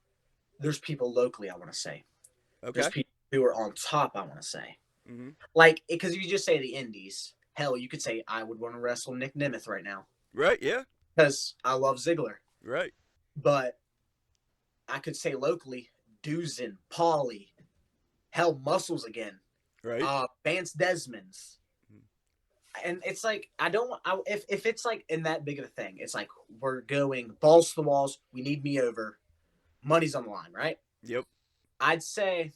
there's people locally. I want to say there's Okay. people who are on top. I want to say Mm-hmm. like because you just say the indies. Hell, you could say I would want to wrestle Nick Nemeth right now Right. Yeah. because I love Ziggler. Right. But I could say locally, Duzin, Paulie, hell, Muscles again, Right. Vance Desmond's. And it's like if it's like in that big of a thing, it's like we're going balls to the walls. We need me over. Money's on the line, right? Yep. I'd say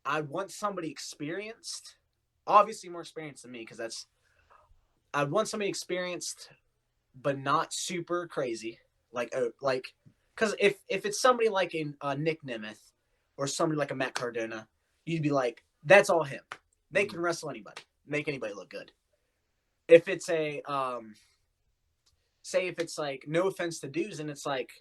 I'd want somebody experienced, obviously more experienced than me, because I'd want somebody experienced, but not super crazy. Because if it's somebody like a Nick Nemeth or somebody like a Matt Cardona, you'd be like, that's all him. They can wrestle anybody, make anybody look good. If it's say if it's like, no offense to Duzin, it's like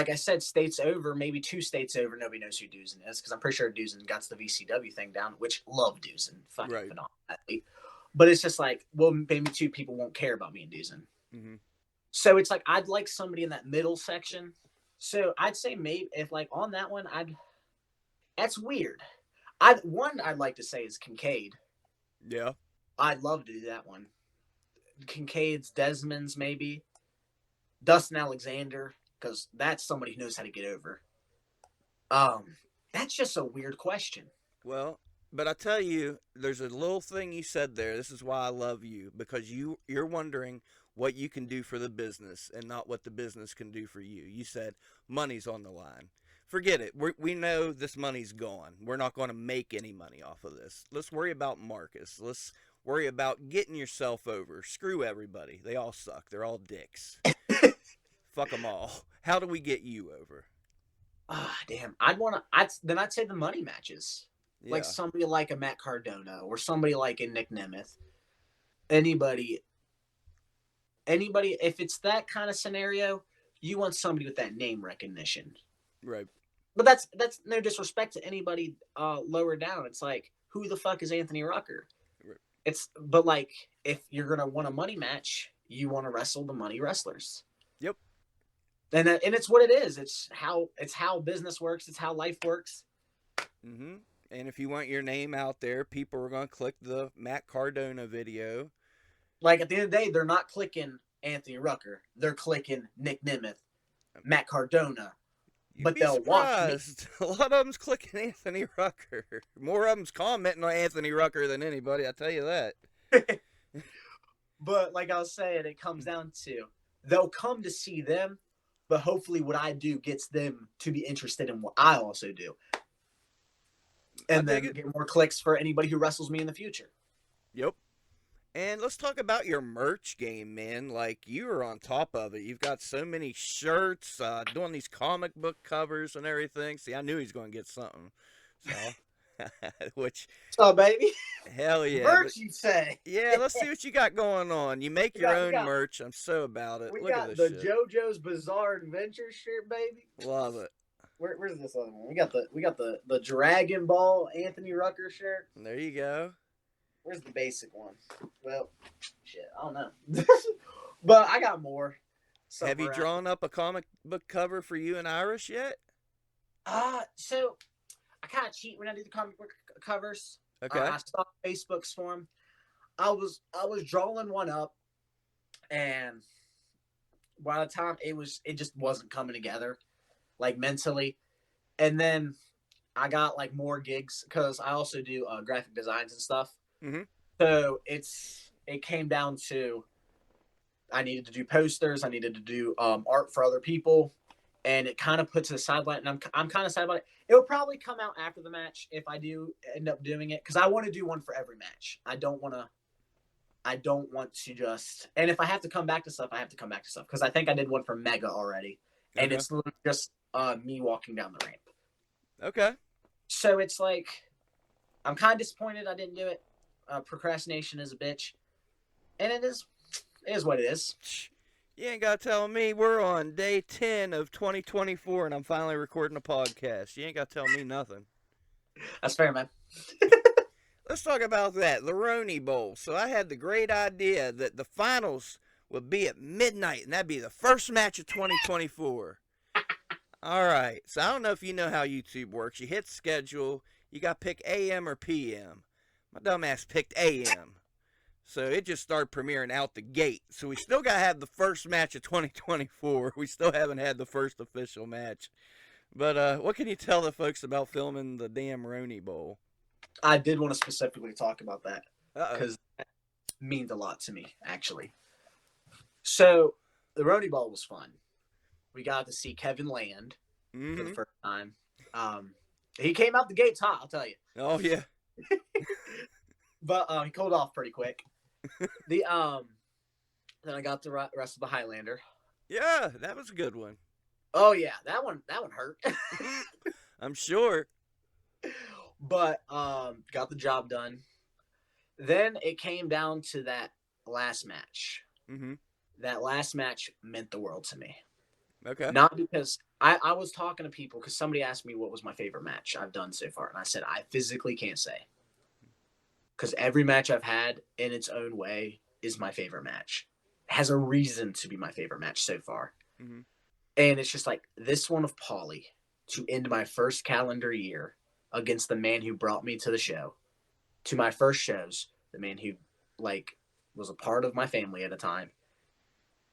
I said, states over, maybe 2 states over, nobody knows who Duzin is, because I'm pretty sure Duzin got the VCW thing down, which love Duzin, fucking Right. phenomenal athlete. But it's just like, well, maybe 2 people won't care about me and Duzin. Mm-hmm. So it's like I'd like somebody in that middle section. So I'd say maybe if like on that one, that's weird. I'd like to say is Kincaid. Yeah. I'd love to do that one. Kincaid's, Desmond's, maybe Dustin Alexander, because that's somebody who knows how to get over. That's just a weird question. Well, but I tell you, there's a little thing you said there. This is why I love you, because you're wondering what you can do for the business and not what the business can do for you. You said money's on the line. Forget it. We know this money's gone. We're not going to make any money off of this. Let's worry about Marcus. Let's worry about getting yourself over. Screw everybody. They all suck. They're all dicks. Fuck them all. How do we get you over? Damn. Then I'd say the money matches. Yeah. Like somebody like a Matt Cardona or somebody like a Nick Nemeth. Anybody, if it's that kind of scenario, you want somebody with that name recognition. Right. But that's no disrespect to anybody lower down. It's like, who the fuck is Anthony Rucker? Right. But like, if you're gonna want a money match, you want to wrestle the money wrestlers. Yep. And it's what it is. It's how business works. It's how life works. Mm-hmm. And if you want your name out there, people are going to click the Matt Cardona video. Like at the end of the day, they're not clicking Anthony Rucker. They're clicking Nick Nemeth, Matt Cardona. But they'll surprised. Watch me. A lot of them's clicking Anthony Rucker. More of them's commenting on Anthony Rucker than anybody, I tell you that. But like I was saying, it comes down to they'll come to see them, but hopefully what I do gets them to be interested in what I also do. And then get more clicks for anybody who wrestles me in the future. Yep. And let's talk about your merch game, man. Like, you are on top of it. You've got so many shirts, doing these comic book covers and everything. See, I knew he was going to get something. So, which... Oh, baby. Hell yeah. Merch, you say. Yeah, let's see what you got going on. You make your own merch. I'm so about it. We Look got at this the shit. JoJo's Bizarre Adventure shirt, baby. Love it. Where's this other one? We got the Dragon Ball Anthony Rucker shirt. There you go. Where's the basic one? Well, shit, I don't know. But I got more. Have you somewhere out. drawn up a comic book cover for you and Iris yet? So I kind of cheat when I do the comic book covers. Okay. I saw Facebook's for 'em. I was drawing one up, and by the time it just wasn't coming together, like mentally. And then I got like more gigs because I also do graphic designs and stuff. Mm-hmm. So it came down to I needed to do posters, I needed to do art for other people, and it kind of put to the sideline. And I'm kind of sad about it. It will probably come out after the match if I do end up doing it because I want to do one for every match. I don't want to. I don't want to just. And if I have to come back to stuff, I have to come back to stuff because I think I did one for Mega already, and Okay. it's literally just me walking down the ramp. Okay. So it's like I'm kind of disappointed I didn't do it. Procrastination is a bitch, and it is what it is. You ain't got to tell me we're on day 10 of 2024 and I'm finally recording a podcast. You ain't got to tell me nothing. That's fair, man. Let's talk about that, the Roni Bowl. So I had the great idea that the finals would be at midnight and that'd be the first match of 2024. All right, so I don't know if you know how YouTube works. You hit schedule, you got to pick AM or PM. My dumbass picked AM. So it just started premiering out the gate. So we still got to have the first match of 2024. We still haven't had the first official match. But what can you tell the folks about filming the damn Roni Bowl? I did want to specifically talk about that Uh-oh. because that means a lot to me, actually. So the Roni Ball was fun. We got to see Kevin land for the Mm-hmm. first time. He came out the gates hot, I'll tell you. Oh, yeah. But he cooled off pretty quick. Then I got the rest of the Highlander. Yeah, that was a good one. Oh yeah, that one hurt. I'm sure. But got the job done. Then it came down to that last match. Mm-hmm. That last match meant the world to me. Okay. Not because I was talking to people because somebody asked me what was my favorite match I've done so far, and I said I physically can't say. Because every match I've had in its own way is my favorite match. It has a reason to be my favorite match so far. Mm-hmm. And it's just like this one of Paulie to end my first calendar year against the man who brought me to the show, to my first shows, the man who like was a part of my family at the time.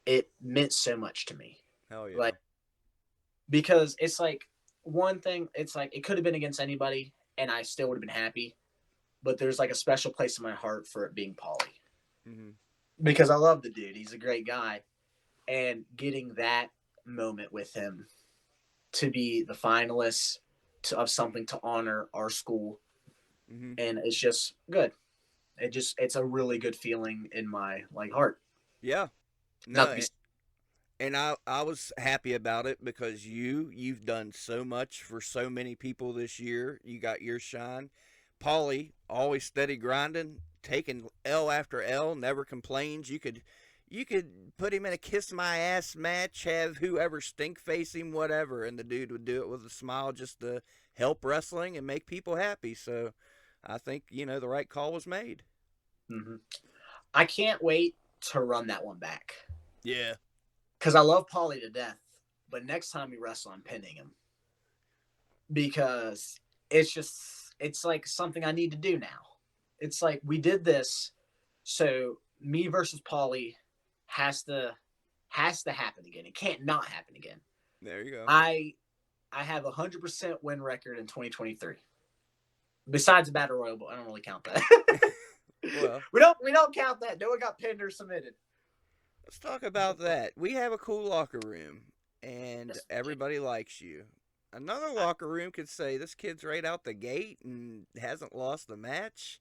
It meant so much to me. Hell yeah. Like, because it's like one thing, it's like it could have been against anybody and I still would have been happy. But there's like a special place in my heart for it being Paulie. Mm-hmm. Because I love the dude. He's a great guy. And getting that moment with him to be the finalist of something to honor our school. Mm-hmm. And it's just good. It's a really good feeling in my like heart. Yeah. No, and I was happy about it because you've done so much for so many people this year. You got your shine. Paulie, always steady grinding, taking L after L, never complains. You could put him in a kiss my ass match, have whoever stink face him, whatever, and the dude would do it with a smile just to help wrestling and make people happy. So I think, the right call was made. Mm-hmm. I can't wait to run that one back. Yeah. Because I love Paulie to death. But next time we wrestle, I'm pinning him. Because it's like something I need to do now. It's like we did this, so me versus Paulie has to happen again. It can't not happen again. There you go. I have 100% win record in 2023. Besides the Battle Royal, but I don't really count that. Well, we don't count that. No one got pinned or submitted. let's talk about that. We have a cool locker room, and Yes. everybody likes you. Another locker room could say this kid's right out the gate and hasn't lost a match.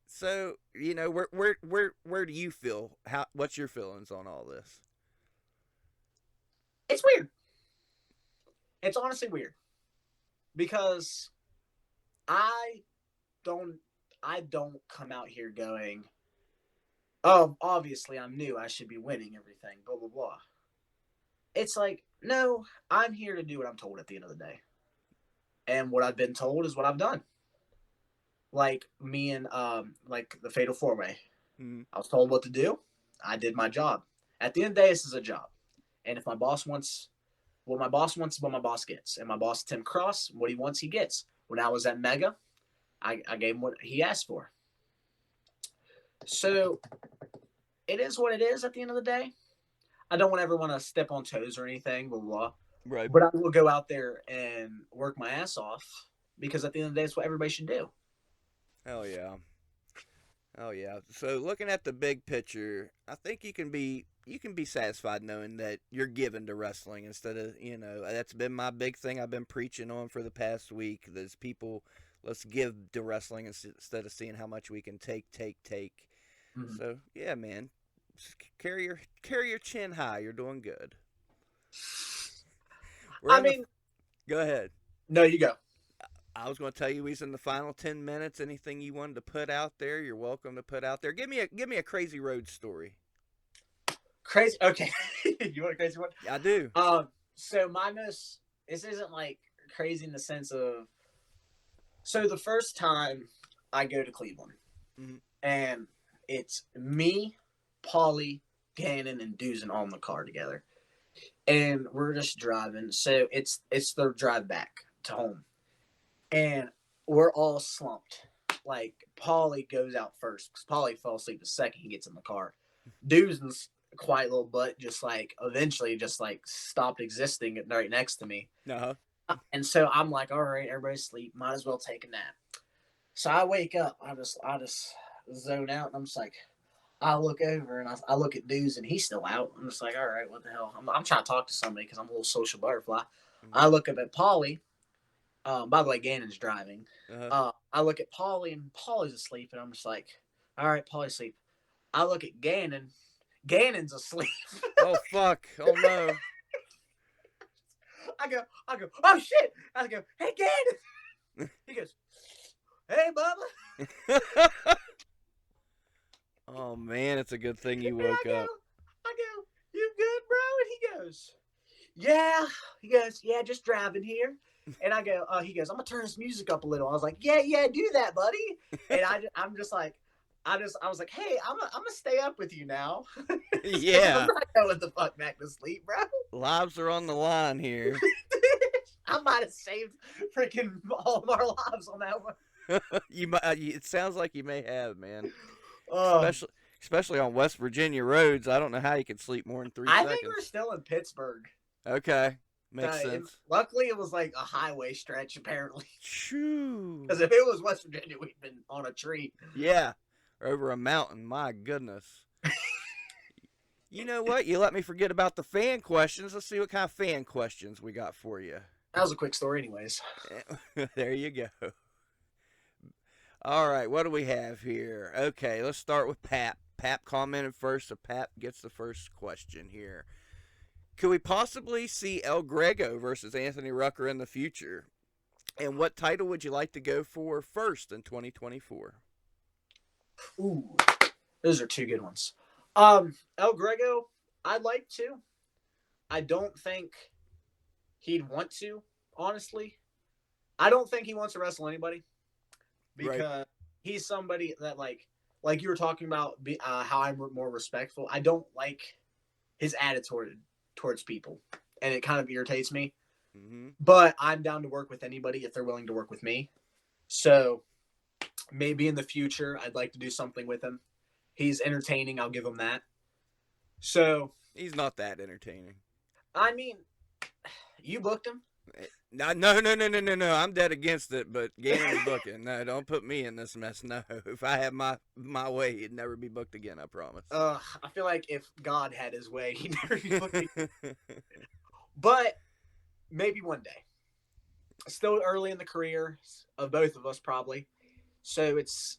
So where do you feel? What's your feelings on all this? It's weird. It's honestly weird because I don't come out here going, oh, obviously I'm new. I should be winning everything. Blah blah blah. It's like, no, I'm here to do what I'm told at the end of the day. And what I've been told is what I've done. Like me and like the Fatal 4-Way. Mm-hmm. I was told what to do. I did my job. At the end of the day, this is a job. And if my boss wants what my boss wants, what my boss gets. And my boss, Tim Cross, what he wants, he gets. When I was at Mega, I gave him what he asked for. So it is what it is at the end of the day. I don't ever want to step on toes or anything, blah, blah, blah. Right. But I will go out there and work my ass off because at the end of the day, it's what everybody should do. Hell yeah. Oh yeah. So looking at the big picture, I think you can be satisfied knowing that you're given to wrestling instead of, that's been my big thing I've been preaching on for the past week. There's people, let's give to wrestling instead of seeing how much we can take. Mm-hmm. So yeah, man, just carry your chin high. You're doing good. Go ahead. No, you go. I was going to tell you he's in the final 10 minutes. Anything you wanted to put out there, you're welcome to put out there. Give me a crazy road story. Crazy? Okay. You want a crazy one? I do. So this isn't like crazy in the sense of, so the first time I go to Cleveland, mm-hmm. and it's me, Paulie, Gannon, and Doozen all in the car together. And we're just driving. So it's the drive back to home. And we're all slumped. Like, Paulie goes out first because Paulie fell asleep the second he gets in the car. Doozen's a quiet little butt, just like eventually just like stopped existing right next to me. Uh-huh. And so I'm like, all right, everybody's asleep. Might as well take a nap. So I wake up. I just zone out, and I'm just like, I look over and I look at Doozen, and he's still out. I'm just like, all right, what the hell? I'm trying to talk to somebody because I'm a little social butterfly. Mm-hmm. I look up at Paulie. By the way, Gannon's driving. Uh-huh. I look at Paulie, and Paulie's asleep, and I'm just like, all right, Paulie's asleep. I look at Gannon. Gannon's asleep. Oh, fuck. Oh, no. I go, oh, shit. I go, hey, Gannon. He goes, hey, Bubba. Oh, man, it's a good thing you woke up. I go, you good, bro? And he goes, yeah. He goes, yeah, just driving here. And I go, he goes, I'm going to turn this music up a little. I was like, yeah, do that, buddy. And I'm just like, I was like, hey, I'm going to stay up with you now. Yeah. I'm not going the fuck back to sleep, bro. Lives are on the line here. I might have saved freaking all of our lives on that one. It sounds like you may have, man. Especially on West Virginia roads. I don't know how you could sleep more than 3 seconds. I think we're still in Pittsburgh. Okay. Makes sense. Luckily, it was like a highway stretch, apparently. True. Because if it was West Virginia, we'd been on a tree. Yeah. Over a mountain. My goodness. You know what? You let me forget about the fan questions. Let's see what kind of fan questions we got for you. That was a quick story anyways. There you go. All right. What do we have here? Okay. Let's start with Pap. Pap commented first, so Pap gets the first question here. Could we possibly see El Grego versus Anthony Rucker in the future? And what title would you like to go for first in 2024? Ooh, those are two good ones. El Grego, I'd like to. I don't think he'd want to, honestly. I don't think he wants to wrestle anybody because he's somebody that, like you were talking about, how I'm more respectful. I don't like his attitude towards people, and it kind of irritates me. Mm-hmm. But I'm down to work with anybody if they're willing to work with me. So maybe in the future, I'd like to do something with him. He's entertaining. I'll give him that. So he's not that entertaining. I mean, you booked him. No. I'm dead against it, but Gannon's booking. No, don't put me in this mess. No, if I had my way, he'd never be booked again. I promise. I feel like if God had his way, he'd never be booked again. But maybe one day. Still early in the career of both of us, probably. So it's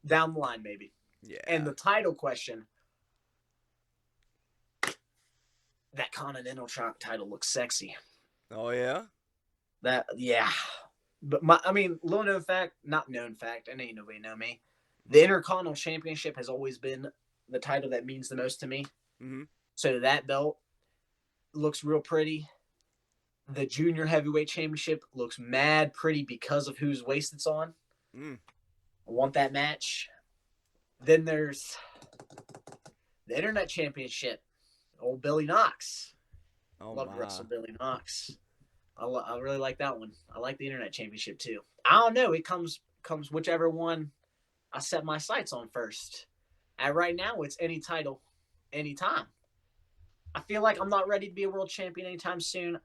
down the line, maybe. Yeah. And the title question. That Continental title looks sexy. Oh, yeah? Yeah. But little known fact, not known fact, and ain't nobody know me. The Intercontinental Championship has always been the title that means the most to me. Mm-hmm. So that belt looks real pretty. The Junior Heavyweight Championship looks mad pretty because of whose waist it's on. I want that match. Then there's the Internet Championship. Old Billy Knox. Oh Love to my. wrestle Billy Knox. I really like that one. I like the Internet Championship too. I don't know. It comes whichever one I set my sights on first. And right now, it's any title, anytime. I feel like I'm not ready to be a world champion anytime soon.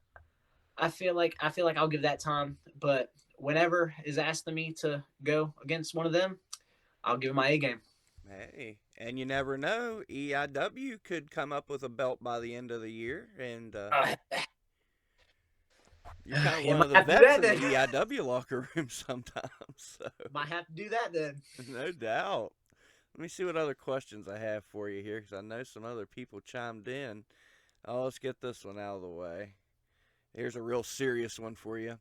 I feel like I'll give that time, but whenever is asked of me to go against one of them, I'll give my A game. Hey, and you never know. EIW could come up with a belt by the end of the year, and Uh, you're kind of you one might of the have to do vets that in the then. EIW locker room sometimes. So, Might have to do that then. no doubt. Let me see what other questions I have for you here, because I know some other people chimed in. Oh, let's get this one out of the way. Here's a real serious one for you.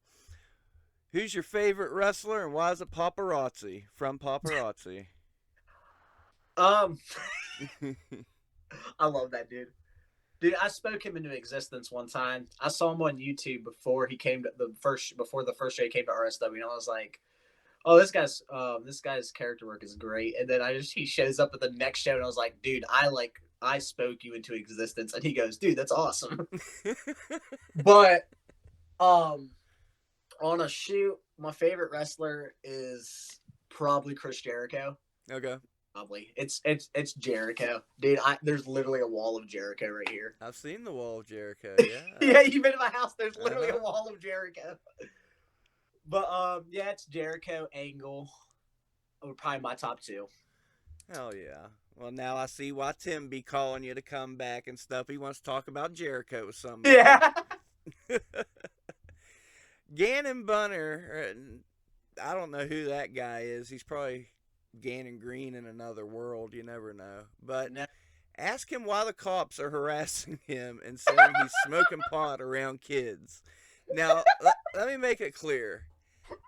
Who's your favorite wrestler, and why is it Paparazzi from Paparazzi? Um, I love that dude. Dude, I spoke him into existence one time. I saw him on YouTube before he came to the first show he came to RSW, and I was like, "Oh, this guy's character work is great." And then he shows up at the next show, and I was like, "Dude, I spoke you into existence." And he goes, "Dude, that's awesome." But um, on a shoot, my favorite wrestler is probably Chris Jericho. Okay. Probably it's Jericho, dude. There's literally a wall of Jericho right here. I've seen the Wall of Jericho, Yeah, yeah. you've been to my house. There's literally a Uh-huh. wall of Jericho. But yeah, it's Jericho, Angle. Are probably my top two. Hell yeah. Well, now I see why Tim be calling you to come back and stuff. He wants to talk about Jericho with somebody. Yeah. Gannon Bunner, I don't know who that guy is. He's probably Gannon Green in another world. You never know. But No. ask him why the cops are harassing him and saying he's smoking pot around kids. Now, let me make it clear.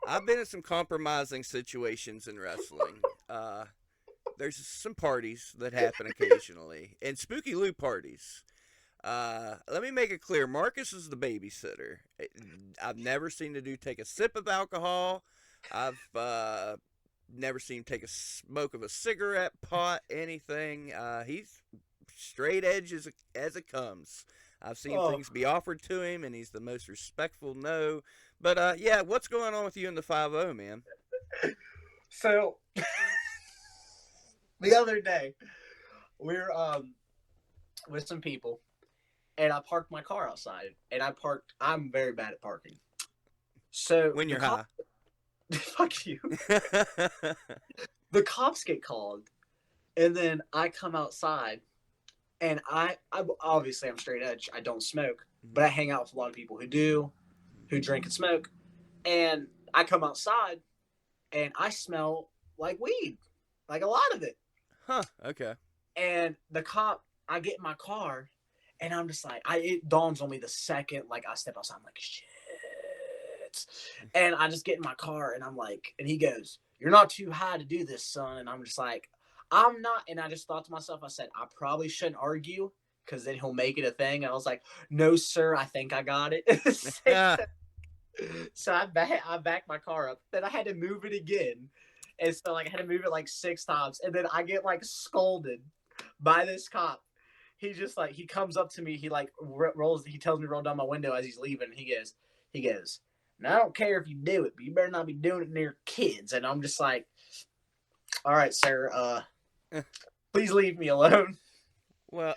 I've been in some compromising situations in wrestling. There's some parties that happen occasionally, and Spooky Lou parties. Let me make it clear. Marcus is the babysitter. I've never seen the dude take a sip of alcohol. I've never seen him take a smoke of a cigarette, pot, anything. He's straight edge as it comes. I've seen Oh, things be offered to him, and he's the most respectful. No, but yeah, what's going on with you in the 5-0, man? so the other day we were with some people, and I parked my car outside, and I'm very bad at parking. So When the you're high. fuck you. The cops get called, and then I come outside, and I obviously I'm straight edge. I don't smoke, but I hang out with a lot of people who do, who drink and smoke. And I come outside, and I smell like weed, like a lot of it. Huh, okay. And I get in my car, and I'm just like, it dawns on me the second like I step outside. I'm like, shit. And I just get in my car, and I'm like, and he goes, "You're not too high to do this, son." And I'm just like, I'm not. And I just thought to myself, I said, I probably shouldn't argue because then he'll make it a thing. And I was like, "No, sir, I think I got it." So I backed my car up. Then I had to move it again. And so like I had to move it like 6 times. And then I get like scolded by this cop. He comes up to me, he like he tells me to roll down my window as he's leaving. He goes, "Now I don't care if you do it, but you better not be doing it near kids." And I'm just like, "All right, sir, please leave me alone." well,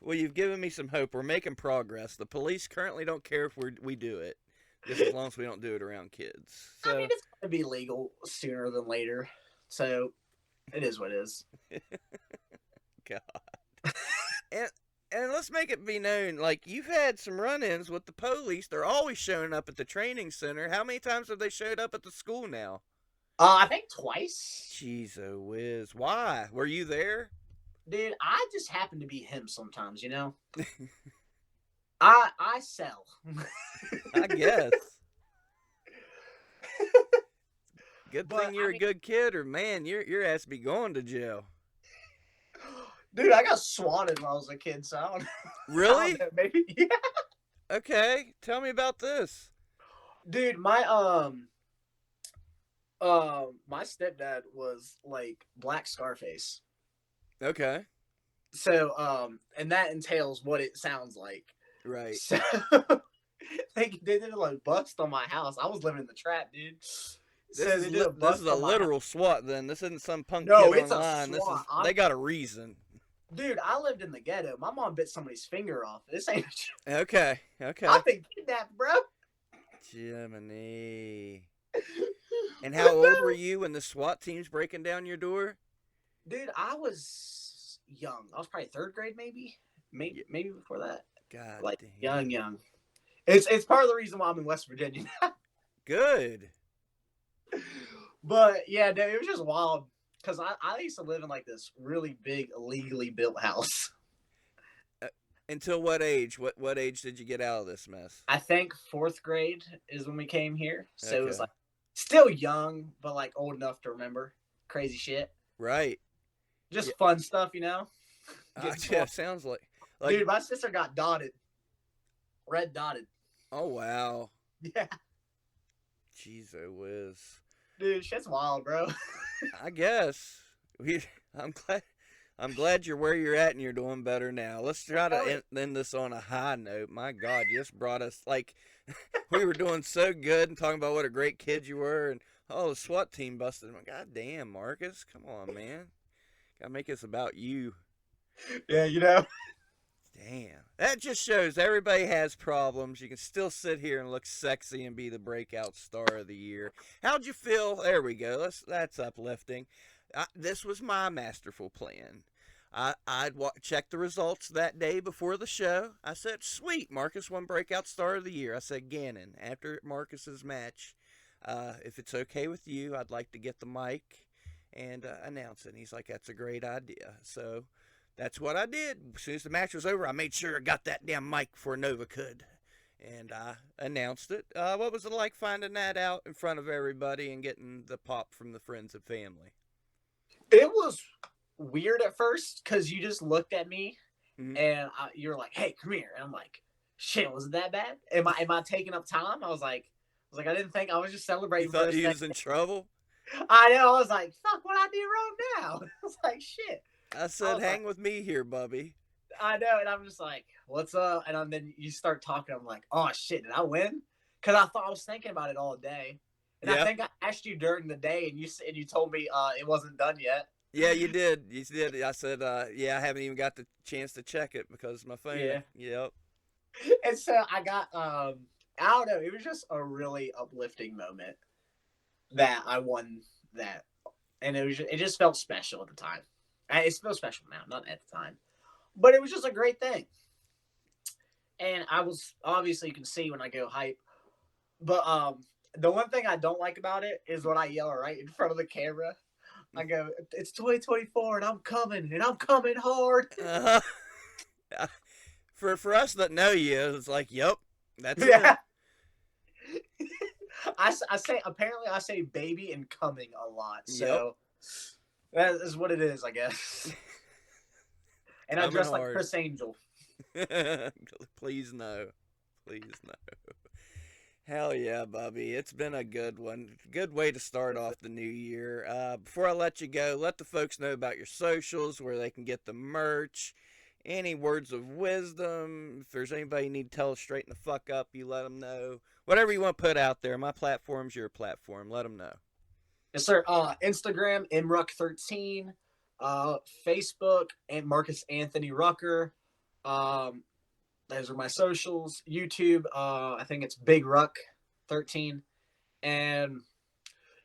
well, you've given me some hope. We're making progress. The police currently don't care if we do it, just as long as we don't do it around kids. I mean, So, it's gonna be legal sooner than later. So it is what it is. God. And and let's make it be known, like you've had some run-ins with the police. They're always showing up at the training center. How many times have they showed up at the school now? I think twice. Jeez, oh whiz. Why? Were you there? Dude, I just happen to be him sometimes, you know? I sell. I guess. Good But thing you're a good kid, or man, your ass be going to jail. dude, I got swatted when I was a kid, so I don't Really? know, maybe. Yeah. Okay, tell me about this. Dude, my stepdad was like Black Scarface. Okay. And that entails what it sounds like. Right. So they did like bust on my house. I was living in the trap, dude. So they did a This is bust a on my house. literal SWAT. Then this isn't some punk No, kid it's a online. SWAT. They got a reason. Dude, I lived in the ghetto. My mom bit somebody's finger off. This ain't. Okay. Okay. I've been kidnapped, bro. Jiminy. And how old were you when the SWAT team's breaking down your door? Dude, I was young. I was probably third grade, maybe before that. God Like damn. young. It's part of the reason why I'm in West Virginia. Good. But yeah, dude, it was just wild because I used to live in like this really big illegally built house. Until what age? What age did you get out of this mess? I think fourth grade is when we came here, so it was Okay. like still young, but like old enough to remember crazy shit. Right. Just Yeah. fun stuff, you know. Yeah, sounds like Dude, my sister got dotted, red dotted. Oh wow. Yeah, Jeez, oh whiz. dude, shit's wild, bro. I guess I'm glad. I'm glad you're where you're at and you're doing better now. Let's try to end this on a high note. My God, you just brought us like we were doing so good and talking about what a great kid you were, and oh, the SWAT team busted. God damn, Marcus, come on, man. Gotta make this about you. Yeah, you know. Damn. That just shows everybody has problems. You can still sit here and look sexy and be the breakout star of the year. How'd you feel? There we go. That's uplifting. This was my masterful plan. I'd check the results that day before the show. I said, sweet, Marcus won breakout star of the year. I said, Gannon, after Marcus's match, if it's okay with you, I'd like to get the mic and announce it. And he's like, that's a great idea. So that's what I did. As soon as the match was over, I made sure I got that damn mic before Nova could. And I announced it. What was it like finding that out in front of everybody and getting the pop from the friends and family? It was weird at first because you just looked at me and you're like, "Hey, come here," and I'm like, "Shit, was it that bad? Am I taking up time?" I was like, I didn't think I was just celebrating. You thought he was in trouble? I know. I was like, "Fuck, what I did wrong now?" I was like, "Shit." I said, "Hang with me here, Bubby." I know, and I'm just like, "What's up?" And then you start talking. I'm like, "Oh shit, did I win?" Because I was thinking about it all day. And I think I asked you during the day, and you told me it wasn't done yet. Yeah, you did. You did. I said, yeah, I haven't even got the chance to check it because my phone. Yeah. Yep. And so I got I don't know. It was just a really uplifting moment that I won that, and it just felt special at the time. It feels special now, not at the time, but it was just a great thing. And I was obviously you can see when I go hype, but the one thing I don't like about it is when I yell right in front of the camera. I go, it's 2024 and I'm coming hard. For us that know you, it's like, yep, that's it. I say baby and coming a lot. So that is what it is, I guess. And I dress like Chris Angel. Please no. Please no. Hell yeah, Bubby. It's been a good one. Good way to start off the new year. Before I let you go, let the folks know about your socials, where they can get the merch, any words of wisdom. If there's anybody you need to tell us straighten the fuck up, you let them know. Whatever you want to put out there. My platform's your platform. Let them know. Yes, sir. Instagram, mruck13. Facebook, and Marcus Anthony Rucker. Those are my socials. YouTube, I think it's Big Ruck 13. And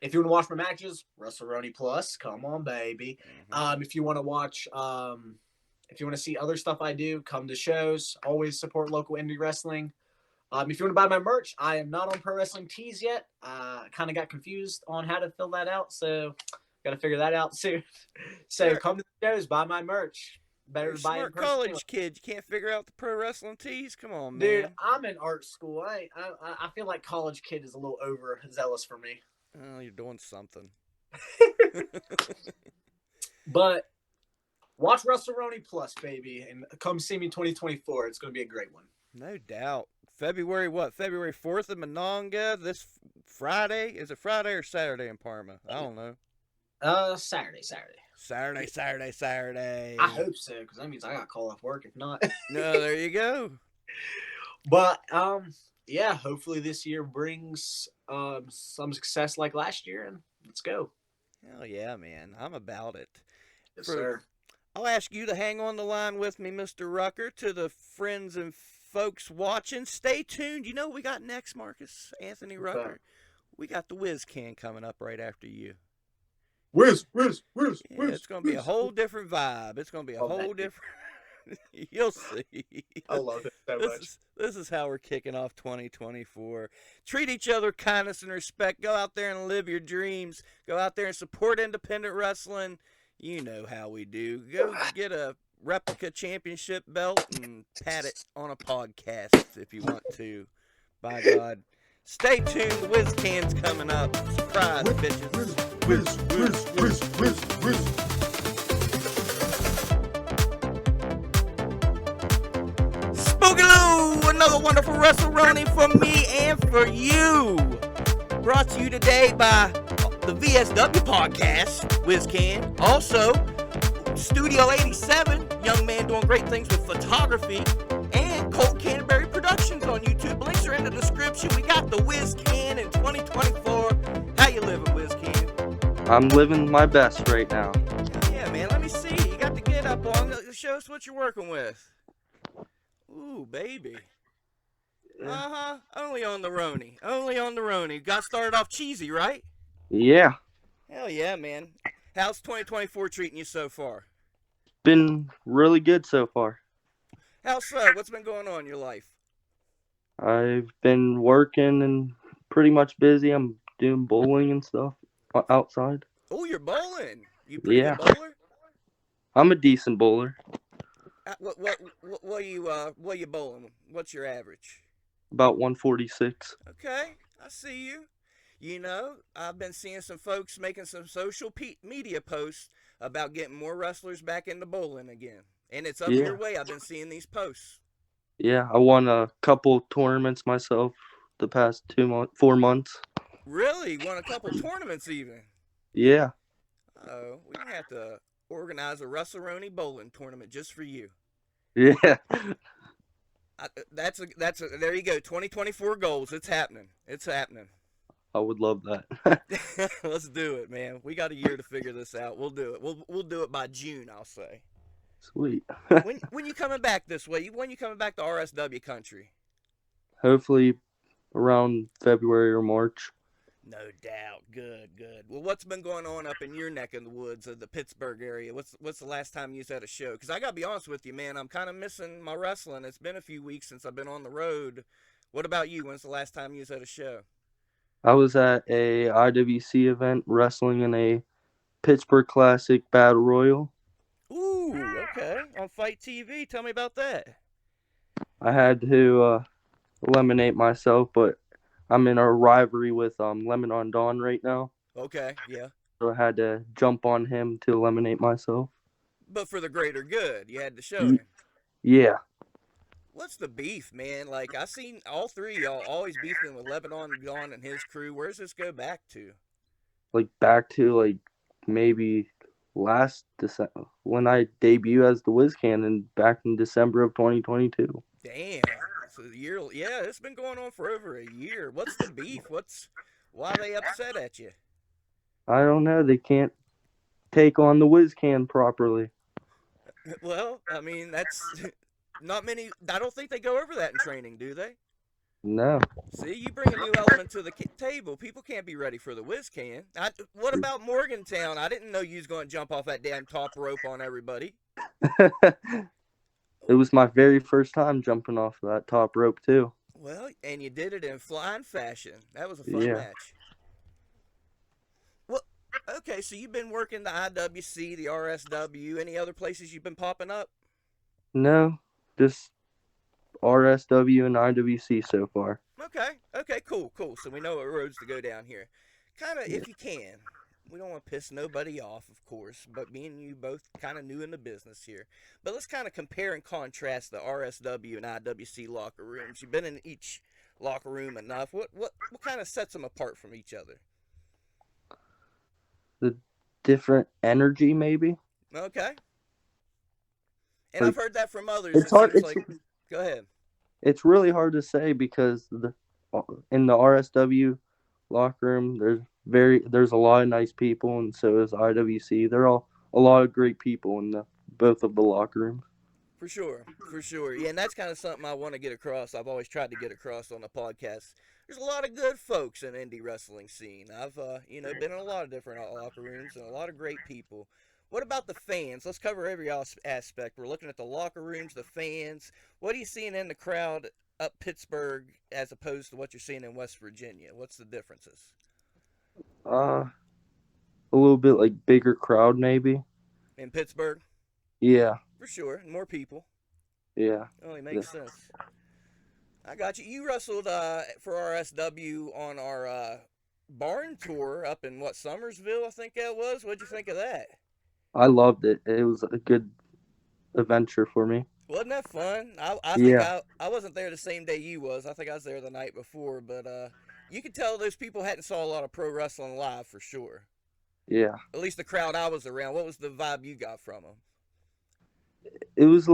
if you want to watch my matches, WrestleRoni Plus, come on, baby. If you want to watch, if you want to see other stuff I do, come to shows. Always support local indie wrestling. If you want to buy my merch, I am not on Pro Wrestling Tees yet. Kind of got confused on how to fill that out, so got to figure that out soon. So come to the shows, buy my merch. Better You're a smart college kid. You can't figure out the Pro Wrestling Tees. Come on, man. Dude, I'm in art school. I feel like college kid is a little overzealous for me. Oh, you're doing something. But watch WrestleRoni Plus, baby, and come see me 2024. It's going to be a great one. No doubt. February what? February 4th in Monongah. This Friday? Is it Friday or Saturday in Parma? I don't know. Saturday. Saturday, Saturday, I Saturday. hope so, because that means I got to call off work if not. No, there you go. But yeah, hopefully this year brings some success like last year, and let's go. Hell yeah, man. I'm about it. Yes, For sir. I'll ask you to hang on the line with me, Mr. Rucker. To the friends and folks watching, stay tuned. You know what we got next, Marcus Anthony Okay. Rucker? We got the Whiz Can coming up right after you. Whiz, whiz, whiz, Yeah, whiz. it's going to be a whole different vibe. It's going to be a Love that whole dude. different. You'll see. I love it so much. This is how we're kicking off 2024. Treat each other kindness and respect. Go out there and live your dreams. Go out there and support independent wrestling. You know how we do. Go get a replica championship belt and pat it on a podcast if you want to. By God. Stay tuned. The Whiz Can's coming up. Surprise, bitches. Whiz, whiz, whiz, whiz, whiz. Spoogaloo! Another wonderful WrestleRoni for me and for you. Brought to you today by the VSW podcast, WizCan. Also, Studio 87, young man doing great things with photography, and Colt Canterbury Productions on YouTube. Links are in the description. We got the WizCan in 2024. How you living, WizCan? I'm living my best right now. Yeah, man. Let me see. You got the get up on. Show us what you're working with. Ooh, baby. Uh-huh. Only on the Roni. Only on the Roni. Got started off cheesy, right? Yeah, Hell yeah, man. How's 2024 treating you so far? been really good so far. How so? What's been going on in your life? I've been working and pretty much busy. I'm doing bowling and stuff outside. Oh, you're bowling. You pretty Yeah. good bowler? I'm a decent bowler, What are you bowling? What's your average? about 146. Okay, I see you. You know, I've been seeing some folks making some social media posts about getting more wrestlers back into bowling again. And it's up Yeah. your way. I've been seeing these posts. Yeah, I won a couple tournaments myself the past 4 months. Really? Won a couple tournaments even. Yeah, Oh, we're going to have to organize a WrestleRoni bowling tournament just for you. yeah. There you go. 2024 goals. It's happening. It's happening. I would love that. Let's do it, man. We got a year to figure this out. We'll do it. We'll do it by June, I'll say. Sweet. When you coming back this way? When you coming back to RSW country? Hopefully around February or March. No doubt. Good. Well, what's been going on up in your neck of the woods of the Pittsburgh area? What's the last time you was at a show? Because I got to be honest with you, man. I'm kind of missing my wrestling. It's been a few weeks since I've been on the road. What about you? When's the last time you was at a show? I was at a IWC event wrestling in a Pittsburgh Classic Battle Royal. Ooh, okay. On Fight TV. Tell me about that. I had to eliminate myself, but I'm in a rivalry with Lemon on Dawn right now, Okay, yeah. so I had to jump on him to eliminate myself. But for the greater good, you had to show Mm. him. Yeah, What's the beef, man? Like, I seen all three of y'all always beefing with Lebanon Dawn and his crew. Where's this go back to? like back to like maybe last December when I debuted as the Whiz Cannon back in December of 2022. Damn. So the year, yeah, it's been going on for over a year. What's the beef? Why are they upset at you? I don't know. They can't take on the Whiz Can properly. Well, I mean, that's not many. I don't think they go over that in training, do they? No. See, you bring a new element to the table. People can't be ready for the Whiz Can. What about Morgantown? I didn't know you was going to jump off that damn top rope on everybody. It was my very first time jumping off that top rope too. Well, and you did it in flying fashion. That was a fun Yeah. match. Well, okay, so you've been working the IWC, the RSW, any other places you've been popping up? No, just RSW and IWC so far. Okay, cool. So we know what roads to go down here. Kind of, if you can. We don't want to piss nobody off, of course, but me and you both kind of new in the business here. But let's kind of compare and contrast the RSW and IWC locker rooms. You've been in each locker room enough. What kind of sets them apart from each other? different energy, maybe. Okay. And I've Like heard that from others. it's It hard. seems like. Go ahead. It's really hard to say because in the RSW locker room, there's a lot of nice people, and so is IWC. They're all a lot of great people in the both of the locker rooms. For sure, for sure. Yeah, and that's kind of something I want to get across. I've always tried to get across on the podcast. There's a lot of good folks in indie wrestling scene. I've been in a lot of different locker rooms and a lot of great people. What about the fans? Let's cover every aspect. We're looking at the locker rooms, the fans. What are you seeing in the crowd up Pittsburgh as opposed to what you're seeing in West Virginia? What's the differences Uh, a little bit like bigger crowd, maybe. in Pittsburgh? Yeah, For sure, and more people. yeah. Only makes The- sense. I got you. You wrestled for RSW on our barn tour up in what Summersville, I think that was. What'd you think of that? I loved it. It was a good adventure for me. Wasn't that fun? I think Yeah, I wasn't there the same day you was. I think I was there the night before, but you could tell those people hadn't saw a lot of pro wrestling live for sure. yeah. At least the crowd I was around. What was the vibe you got from them? It was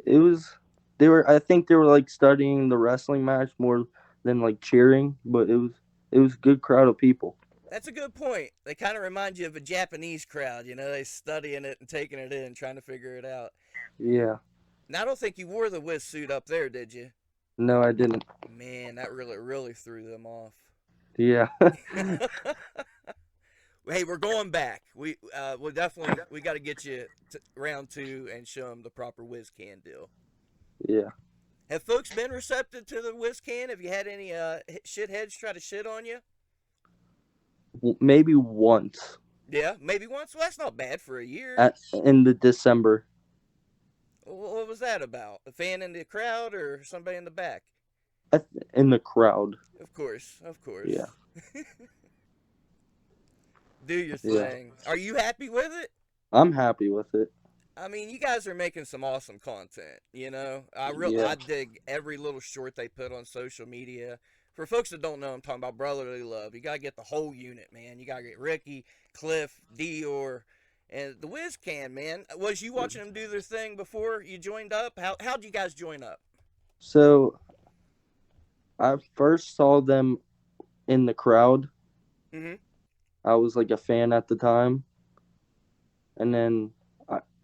it was they were I think they were like studying the wrestling match more than like cheering, but it was a good crowd of people. That's a good point. They kind of remind you of a Japanese crowd. You know, they studying it and taking it in, trying to figure it out. Yeah. Now, I don't think you wore the Whiz suit up there, did you? No, I didn't. Man, that really threw them off. Yeah. Hey, we're going back. We'll definitely we got to get you to round two and show them the proper Whiz can deal. Yeah. Have folks been receptive to the Whiz can? Have you had any shitheads try to shit on you? Maybe once Yeah, maybe once. Well, that's not bad for a year. in the December. What was that about? A fan in the crowd or somebody in the back? In the crowd. Of course, of course. Yeah. Do your Yeah. thing. Are you happy with it? I'm happy with it. I mean, you guys are making some awesome content. You know, Yeah. I dig every little short they put on social media. For folks that don't know, I'm talking about brotherly love. You gotta get the whole unit, man. You gotta get Ricky, Cliff, Dior, and the Whiz Can, man. Was you watching them do their thing before you joined up? How'd you guys join up? So I first saw them in the crowd. Mm-hmm. I was like a fan at the time. And then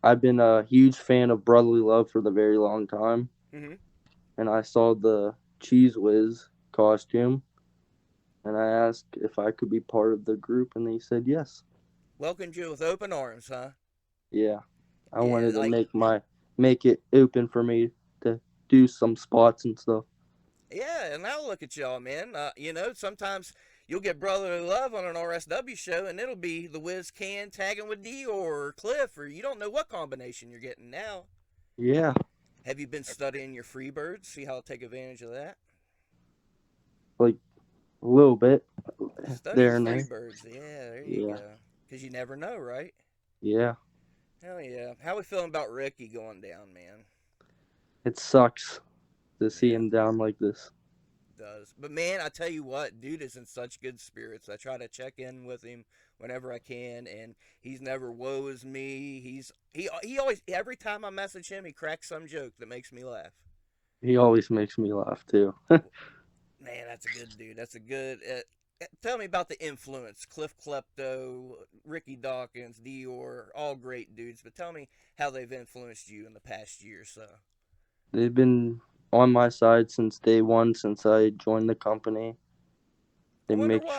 I've been a huge fan of Brotherly Love for the very long time. Mm-hmm. And I saw the Cheese Whiz costume. And I asked if I could be part of the group, and they said yes. Welcomed you with open arms, huh? Yeah. I Yeah, wanted to like- make it open for me to do some spots and stuff. Yeah, and now look at y'all, man. You know, sometimes you'll get brotherly love on an RSW show, and it'll be the Whiz Can tagging with Dior or Cliff, or you don't know what combination you're getting now. Yeah. Have you been studying your Freebirds? See how to take advantage of that? Like a little bit Study there your and there. Freebirds. Yeah, there you Yeah. go. Because you never know, right? Yeah. Hell yeah. How we feeling about Ricky going down, man? It sucks to see Yeah. him down like this. Does. But man, I tell you what, dude is in such good spirits. I try to check in with him whenever I can, and he's never woe is me. He always, every time I message him, he cracks some joke that makes me laugh. He always makes me laugh too. Man, that's a good dude. That's a good. Tell me about the influence. Cliff Klepto, Ricky Dawkins, Dior, all great dudes. But tell me how they've influenced you in the past year or so. They've been on my side since day one, since I joined the company. I They wonder make why.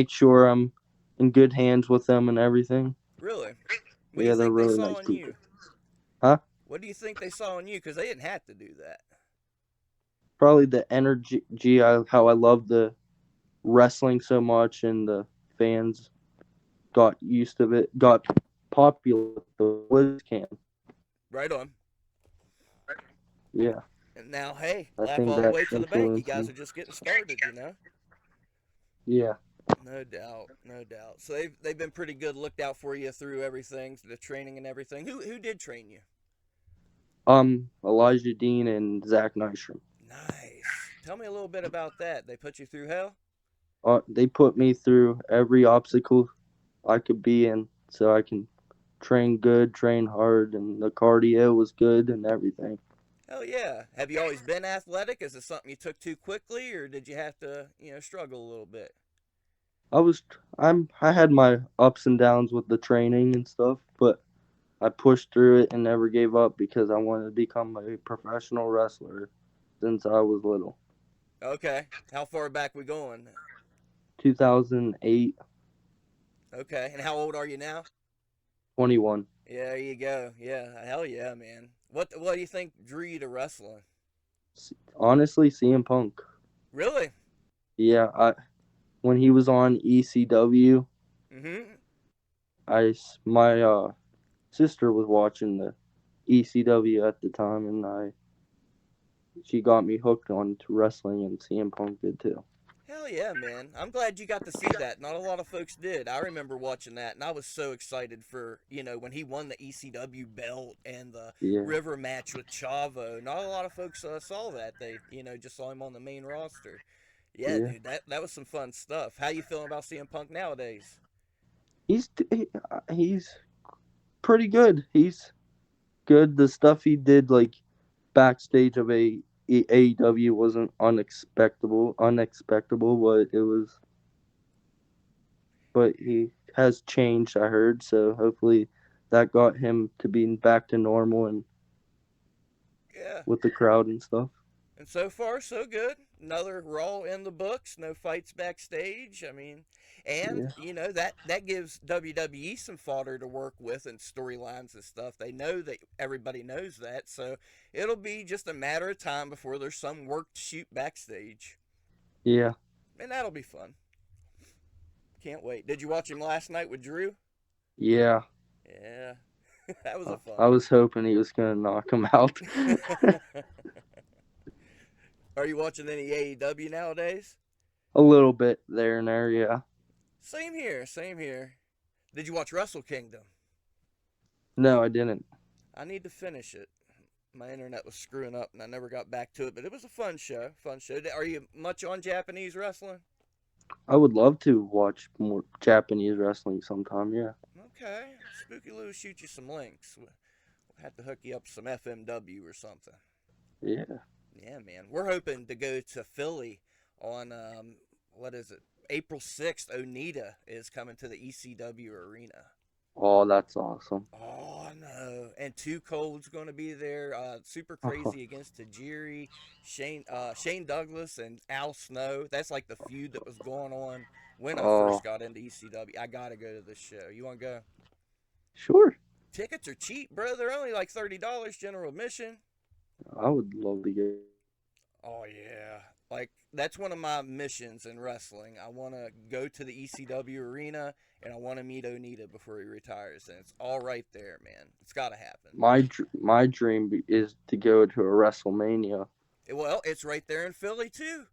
sure I'm in good hands with them and everything. Really? What Yeah, do you they're think really they saw nice in people. you? Huh? What do you think they saw in you? Because they didn't have to do that. Probably the energy, how I love the wrestling so much, and the fans got used to it, got popular with the Whiz Can. Right on. Yeah, And now, hey, I laugh think all the that way to the bank. You influenced guys me. are just getting started, you know? Yeah. No doubt, no doubt. So they've been pretty good, looked out for you through everything, the training and everything. Who did train you? Elijah Dean and Zach Nystrom. Nice. Tell me a little bit about that. They put you through hell? They put me through every obstacle I could be in, so I can train good, train hard, and the cardio was good and everything. Hell yeah. Have you always been athletic? Is it something you took too quickly, or did you have to, struggle a little bit? I was I had my ups and downs with the training and stuff, but I pushed through it and never gave up because I wanted to become a professional wrestler since I was little. Okay. How far back we going? 2008, Okay. And how old are you now? 21. Yeah, there you go. Yeah, hell yeah, man. What do you think drew you to wrestling? Honestly, CM Punk. Really? Yeah, when he was on ECW, Mm-hmm. my sister was watching the ECW at the time, and she got me hooked on to wrestling, and CM Punk did too. Hell yeah, man. I'm glad you got to see that. Not a lot of folks did. I remember watching that, and I was so excited for, when he won the ECW belt and the Yeah, River match with Chavo. Not a lot of folks saw that. They, just saw him on the main roster. Yeah, yeah. dude, that was some fun stuff. How you feeling about CM Punk nowadays? He's he's pretty good. He's good. The stuff he did, like backstage of AEW, wasn't unexpectable, but it was. But he has changed, I heard. So hopefully, that got him to being back to normal and Yeah. with the crowd and stuff. And so far, so good. Another Raw in the books. No fights backstage. I mean, and Yeah, that gives WWE some fodder to work with and storylines and stuff. They know that everybody knows that, so it'll be just a matter of time before there's some work to shoot backstage, yeah, and that'll be fun. Can't wait. Did you watch him last night with Drew? yeah. Yeah, that was a I fun was hoping he was gonna knock him out. one. Are you watching any AEW nowadays? A little bit there and there, yeah. Same here. Same here. Did you watch Wrestle Kingdom? No, I didn't. I need to finish it. My internet was screwing up and I never got back to it, but it was a fun show. Fun show. Are you much on Japanese wrestling? I would love to watch more Japanese wrestling sometime. Yeah, Okay. Spooky Lou will shoot you some links. We'll have to hook you up some FMW or something. yeah. Yeah, man. We're hoping to go to Philly on, what is it? April 6th. Onita is coming to the ECW arena. Oh, that's awesome. Oh no! And Too Cold's going to be there. Super Crazy against Tajiri, Shane Douglas, and Al Snow. That's like the feud that was going on when I first Oh, got into ECW. I gotta go to this show. You want to go? sure. Tickets are cheap, bro. They're only like $30 general admission. I would love to get. Oh yeah, like that's one of my missions in wrestling. I want to go to the ECW arena and I want to meet Onita before he retires, and it's all right there, man. It's got to happen. My dream is to go to a WrestleMania. Well, it's right there in Philly too.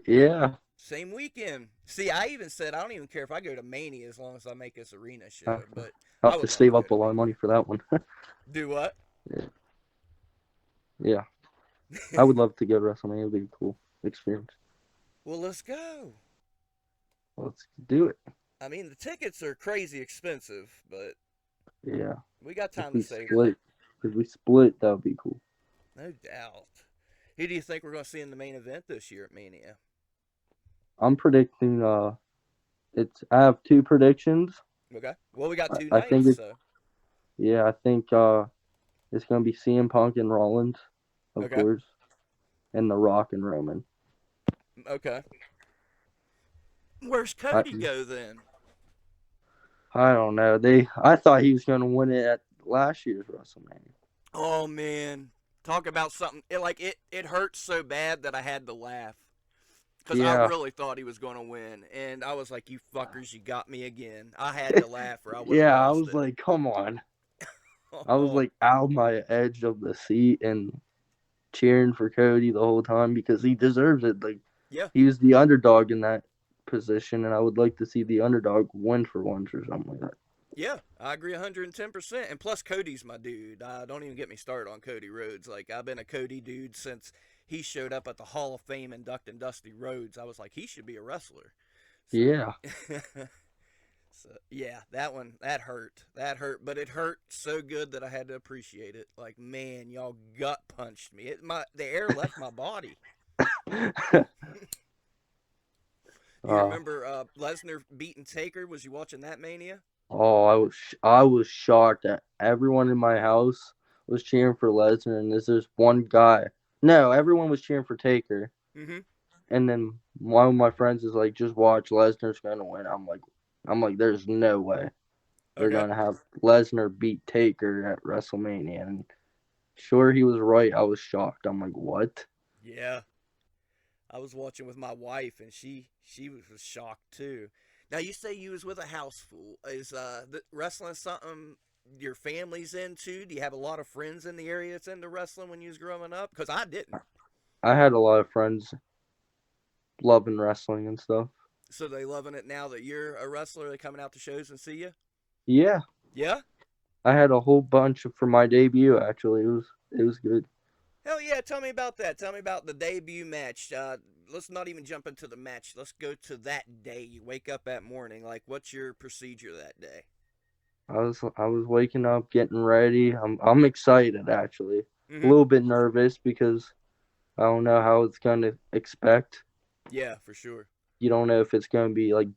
Yeah, Same weekend. See, I even said I don't even care if I go to Mania as long as I make this arena I show. But have I to would love to save go up a to lot of Mania. money for that one. Do what? Yeah, I would love to go to WrestleMania. It'd be a cool experience. Well, let's go. Let's do it. I mean, the tickets are crazy expensive, but Yeah, we got if time to we save them. split, if we split, that would be cool. No doubt. Who do you think we're going to see in the main event this year at Mania? I'm predicting. I have two predictions. Okay. Well, we got two I think nights, it's so. yeah. I think it's gonna be CM Punk and Rollins, of Okay. course, and The Rock and Roman. Okay. Where's I Cody go then? I don't know. I thought he was gonna win it at last year's WrestleMania. Oh man, talk about something. It hurts so bad that I had to laugh because I Yeah, really thought he was going to win, and I was like, "You fuckers, you got me again." I had to laugh, or I would have yeah. I lost was it. like, come on. I was like out my edge of the seat and cheering for Cody the whole time because he deserves it. Like Yeah, he was the underdog in that position, and I would like to see the underdog win for once or something like that. yeah, I agree 110%. And plus, Cody's my dude. Don't even get me started on Cody Rhodes. Like I've been a Cody dude since he showed up at the Hall of Fame inducting Dusty Rhodes. I was like, he should be a wrestler. So, Yeah, So yeah, that hurt. That hurt, but it hurt so good that I had to appreciate it. Like man, y'all gut punched me. The air left my body. Do you uh, remember Lesnar beating Taker? Was you watching that Mania? oh, I was shocked that everyone in my house was cheering for Lesnar, and there's this one guy. No, everyone was cheering for Taker, Mm-hmm. and then one of my friends is like, "Just watch, Lesnar's gonna win." I'm like, there's no way they're Okay. gonna have Lesnar beat Taker at WrestleMania. And sure, he was right. I was shocked. I'm like, what? Yeah. I was watching with my wife, and she was shocked too. Now you say you was with a house full. Is wrestling something your family's into? Do you have a lot of friends in the area that's into wrestling when you was growing up? Because I didn't. I had a lot of friends loving wrestling and stuff. So they loving it now that you're a wrestler. They coming out to shows and see you. Yeah, Yeah. I had a whole bunch for my debut. Actually, it was good. Hell yeah! Tell me about that. Tell me about the debut match. Let's not even jump into the match. Let's go to that day. You wake up that morning. Like, what's your procedure that day? I was waking up, getting ready. I'm excited actually. A Mm-hmm. little bit nervous because I don't know how it's gonna expect. Yeah, for sure. You don't know if it's gonna be like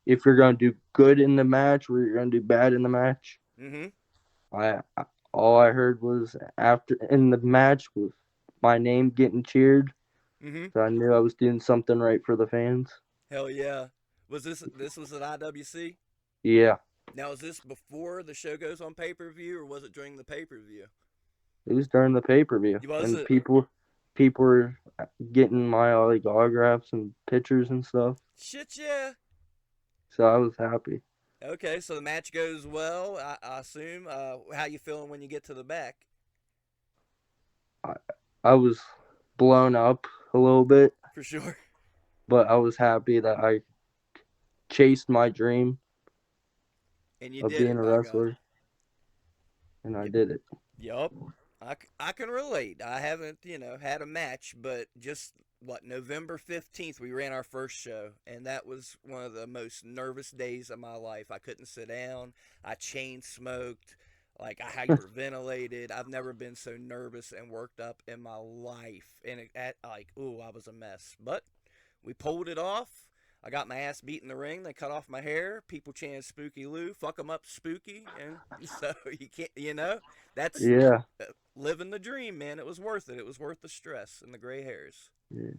if you're gonna do good in the match or you're gonna do bad in the match. Mm-hmm. I all I heard was after in the match was my name getting cheered, Mm-hmm. so I knew I was doing something right for the fans. Hell yeah. Was this was at IWC? Yeah, Now is this before the show goes on pay per view or was it during the pay per view? it was during the pay per view, Was and it? people were getting my like autographs and pictures and stuff. Shit yeah. So I was happy. Okay, so the match goes well. I assume. How you feeling when you get to the back? I, I was blown up a little bit, For sure. but I was happy that I chased my dream And you of did being it, a by God. wrestler, and I did it. Yup. I can relate. I haven't, had a match, but just what, November 15th, we ran our first show, and that was one of the most nervous days of my life. I couldn't sit down. I chain smoked. Like, I hyperventilated. I've never been so nervous and worked up in my life. And I was a mess. But we pulled it off. I got my ass beat in the ring. They cut off my hair. People chanted "Spooky Lou," "Fuck 'em up, Spooky," and so you can't, that's Yeah, living the dream, man. It was worth it. It was worth the stress and the gray hairs. yeah,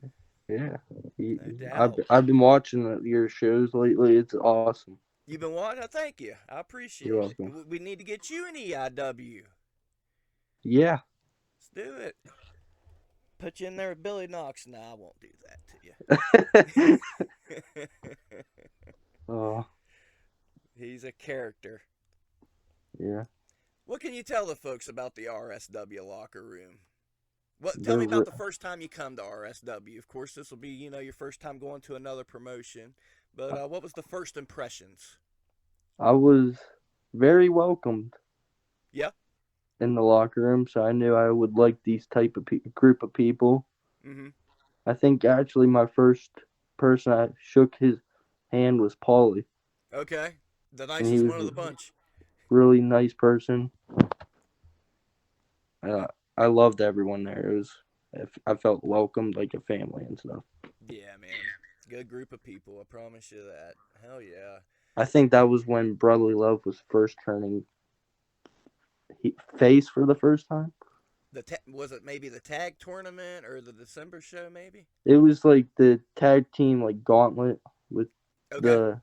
yeah. No I've doubt. I've been watching your shows lately. It's awesome. You've been watching? Thank you. I You're appreciate it. welcome. We need to get you an EIW. Yeah. Let's do it. Put you in there with Billy Knox. Nah, I won't do that to you. Oh, He's a character. yeah. What can you tell the folks about the RSW locker room? Tell me They're about the first time you come to RSW. Of course, this will be, your first time going to another promotion. But what was the first impressions? I was very welcomed Yeah. in the locker room, so I knew I would like these type of group of people. Mm-hmm. I think actually my first person I shook his hand was Paulie, Okay. The and he nicest was one of a the bunch. really nice person. I loved everyone there. I felt welcomed like a family and stuff. Yeah, man. Good group of people. I promise you that. Hell yeah. I think that was when Brotherly Love was first turning face for the first time. Was it maybe the tag tournament or the December show? Maybe. It was like the tag team like gauntlet with Okay.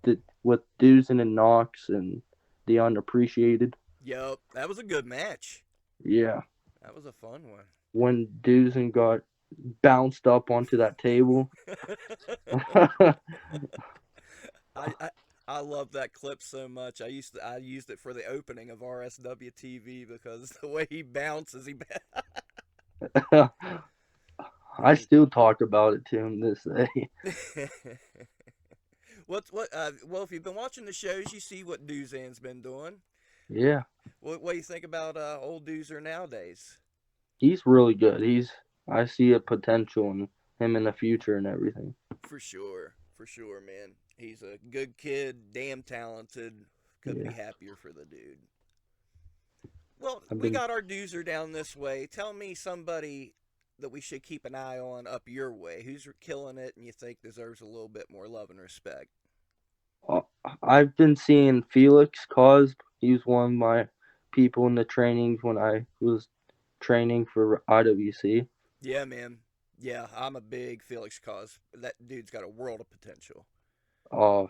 the with Doozen and Knox and the Unappreciated. Yup. That was a good match. Yeah, That was a fun one. when Doozen got bounced up onto that table. I I love that clip so much. I used it for the opening of RSW TV because the way he bounces, I still talk about it to him this day. Well, if you've been watching the shows, you see what Duzan's been doing. Yeah, What do you think about old Doozer nowadays? he's really good. I see a potential in him in the future and everything. For sure. For sure, man. He's a good kid, damn talented. Couldn't be Yeah, happier for the dude. Well, I've we been. got our doozer down this way. Tell me somebody that we should keep an eye on up your way. Who's killing it and you think deserves a little bit more love and respect? uh, I've been seeing Felix Cause. He's one of my people in the trainings when I was training for IWC. Yeah, man. Yeah, I'm a big Felix Cause. That dude's got a world of potential. Uh,